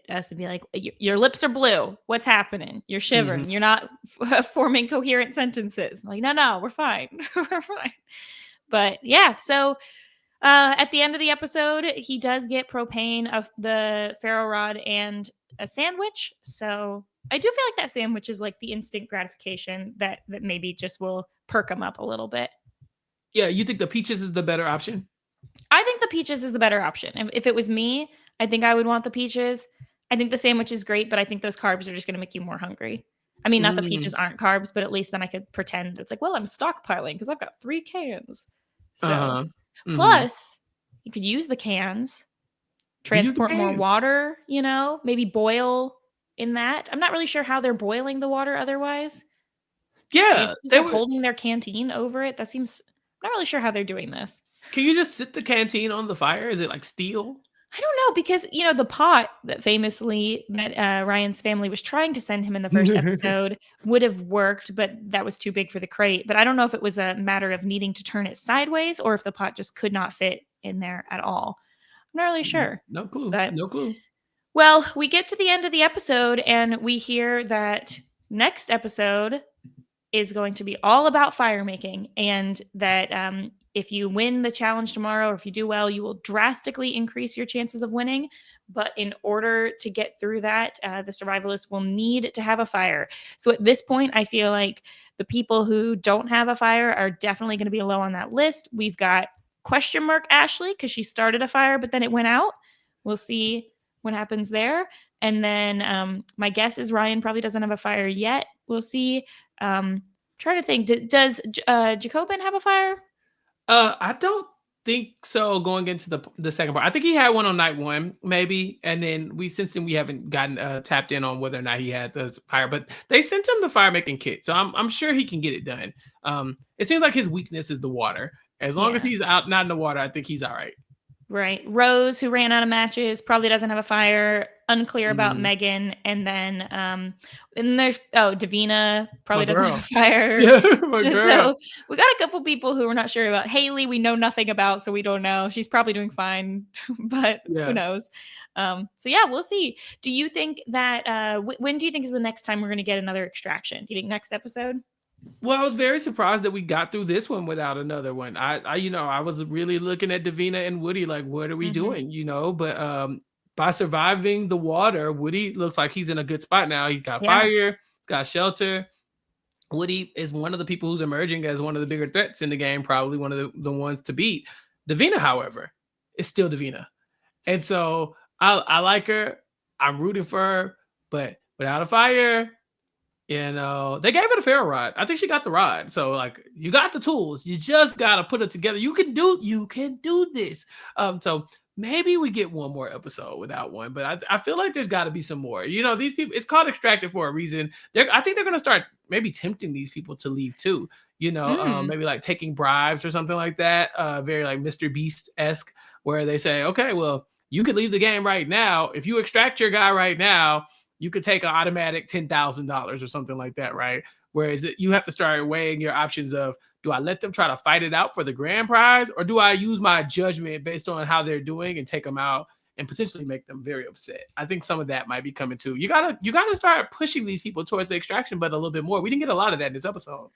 us and be like, Your lips are blue. What's happening? You're Mhm. shivering. You're not forming coherent sentences." I'm like, "No, no, we're fine. We're fine." But yeah, so at the end of the episode, he does get propane of the ferro rod and a sandwich. So I do feel like that sandwich is like the instant gratification that maybe just will perk him up a little bit. Yeah, you think the peaches is the better option? I think the peaches is the better option. If it was me, I think I would want the peaches. I think the sandwich is great, but I think those carbs are just going to make you more hungry. I mean, not the Mm. peaches aren't carbs, but at least then I could pretend it's like, well, I'm stockpiling because I've got 3 cans. So, Uh-huh. Mhm. plus, you could use the cans, You use the transport more cans. water, maybe boil in that. I'm not really sure how they're boiling the water otherwise. I guess Yeah, just they like would. holding their canteen over it. That seems, I'm not really sure how they're doing this. Can you just sit the canteen on the fire? Is it like steel? I don't know because the pot that famously that Ryan's family was trying to send him in the first episode would have worked, but that was too big for the crate. But I don't know if it was a matter of needing to turn it sideways or if the pot just could not fit in there at all. I'm not really sure. No clue, But no clue. well, we get to the end of the episode and we hear that next episode is going to be all about fire making, and that if you win the challenge tomorrow, or if you do well, you will drastically increase your chances of winning. But in order to get through that, the survivalists will need to have a fire. So at this point, I feel like the people who don't have a fire are definitely going to be low on that list. We've got question mark Ashley because she started a fire, but then it went out. We'll see what happens there. And then my guess is Ryan probably doesn't have a fire yet. We'll see. Trying to think, does Jacobin have a fire? I don't think so going into the second part. I think he had one on night 1, maybe, and then since then we haven't gotten, tapped in on whether or not he had the fire, but they sent him the fire making kit, so I'm sure he can get it done. It seems like his weakness is the water. As long as Yeah. he's out not in the water, I think he's alright. Right. Rose, who ran out of matches, probably doesn't have a fire. Unclear about Mhm. Megan. And there's Davina My probably doesn't have a girl. fire. Yeah, my girl. So we got a couple people who we're not sure about. Haley, we know nothing about, so we don't know. She's probably doing fine, but who Yeah. knows? So yeah, we'll see. Do you think that when do you think is the next time we're gonna get another extraction? Do you think next episode? Well, I was very surprised that we got through this one without another one. I was really looking at Davina and Woody like, what are we Hmm. doing? But by surviving the water, Woody looks like he's in a good spot now. He's got Yeah. fire, got shelter. Woody is one of the people who's emerging as one of the bigger threats in the game, probably one of the ones to beat. Davina, however, is still Davina. And so I like her. I'm rooting for her, but without a fire, they gave her the ferro rod. I think she got the rod. So like you got the tools. You just gotta put it together. You can do this. So maybe we get one more episode without one, but I feel like there's gotta be some more. These people, it's called extracted for a reason. I think they're gonna start maybe tempting these people to leave too. Mm. Maybe like taking bribes or something like that. Very like Mr. Beast-esque, where they say, okay, well, you could leave the game right now. If you extract your guy right now, you could take an automatic $10,000 or something like that, right? Whereas you have to start weighing your options of, do I let them try to fight it out for the grand prize, or do I use my judgment based on how they're doing and take them out and potentially make them very upset? I think some of that might be coming too. You gotta start pushing these people towards the extraction, but a little bit more. We didn't get a lot of that in this episode.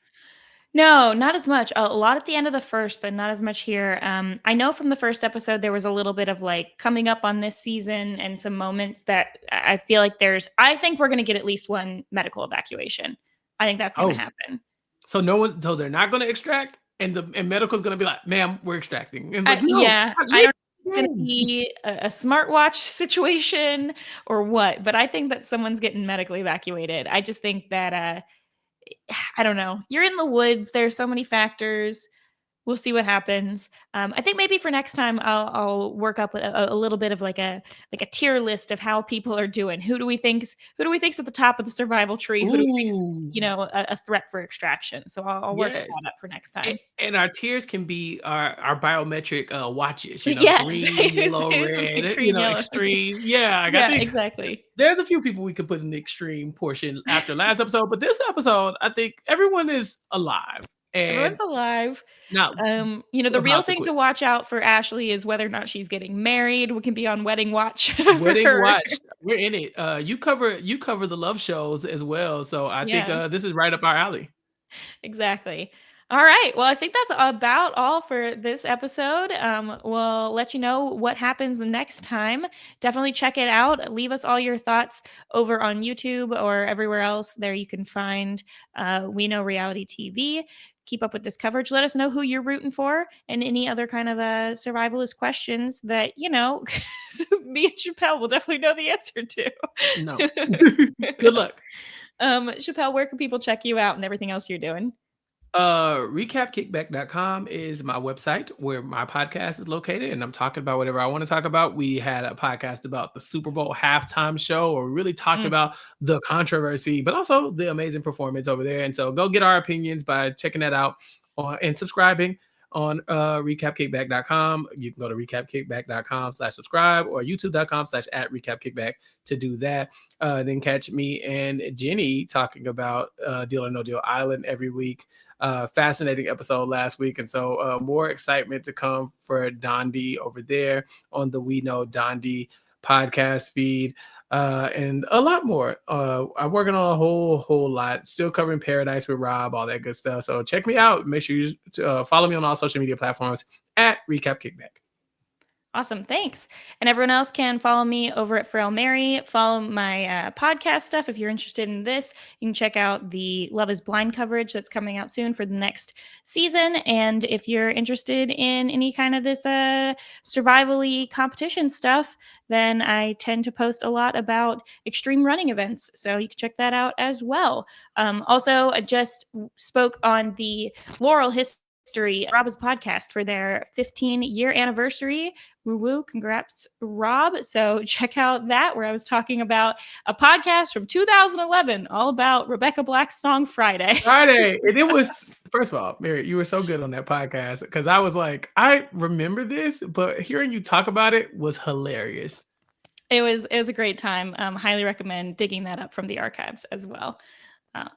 No, not as much. A lot at the end of the first, but not as much here. I know from the first episode there was a little bit of like coming up on this season and some moments that I feel like I think we're going to get at least one medical evacuation. I think that's going to Oh, happen. so they're not going to extract, and medical's going to be like, "Ma'am, we're extracting," and like, no, Yeah, not I leave don't know if it's going to again. be a smartwatch situation or what, but I think that someone's getting medically evacuated. I just think that I don't know. You're in the woods. There's so many factors. We'll see what happens. I think maybe for next time I'll work up a little bit of like a tier list of how people are doing. Who do we think's at the top of the survival tree? Who do we think's Ooh, a threat for extraction? So I'll work yes. that up for next time. And our tiers can be our biometric watches, Yes, green, yellow, something red, green, yellow. extreme. Yeah, like, I Yeah, think exactly. there's a few people we could put in the extreme portion after last episode, but this episode, I think everyone is alive And Everyone's alive. not The real about to thing quit. to watch out for Ashley is whether or not she's getting married. We can be on wedding watch for Wedding her. Watch, we're in it. You cover the love shows as well, so I think Yeah. this is right up our alley. Exactly. All right. Well, I think that's about all for this episode. We'll let you know what happens next time. Definitely check it out. Leave us all your thoughts over on YouTube or everywhere else there you can find We Know Reality TV. Keep up with this coverage. Let us know who you're rooting for and any other kind of survivalist questions that, me and Chappell will definitely know the answer No. to. Good luck. Chappell, where can people check you out and everything else you're doing? Recapkickback.com is my website where my podcast is located, and I'm talking about whatever I want to talk about. We had a podcast about the Super Bowl halftime show, or we really talked about the controversy, but also the amazing performance over there. And so go get our opinions by checking that out and subscribing on recapkickback.com. You can go to recapkickback.com/subscribe or youtube.com/@recapkickback to do that. Then catch me and Jenny talking about Deal or No Deal Island every week. Fascinating episode last week, and so more excitement to come for Dondi over there on the We Know Dondi podcast feed, and a lot more. I'm working on a whole lot, still covering Paradise with Rob, all that good stuff. So check me out. Make sure you follow me on all social media platforms at Recap Kickback. Awesome. Thanks. And everyone else can follow me over at Frail Mary. Follow my podcast stuff. If you're interested in this, you can check out the Love is Blind coverage that's coming out soon for the next season. And if you're interested in any kind of this survival-y competition stuff, then I tend to post a lot about extreme running events. So you can check that out as well. Also, I just spoke on the Laurel History Rob's podcast for their 15-year anniversary. Woo woo, congrats, Rob. So check out that, where I was talking about a podcast from 2011 all about Rebecca Black's song Friday. And it was, first of all, Mary, you were so good on that podcast, because I was like, I remember this, but hearing you talk about it was hilarious. It was a great time. Highly recommend digging that up from the archives as well.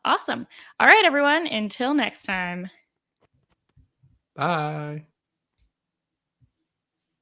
Awesome. All right, everyone. Until next time. Bye.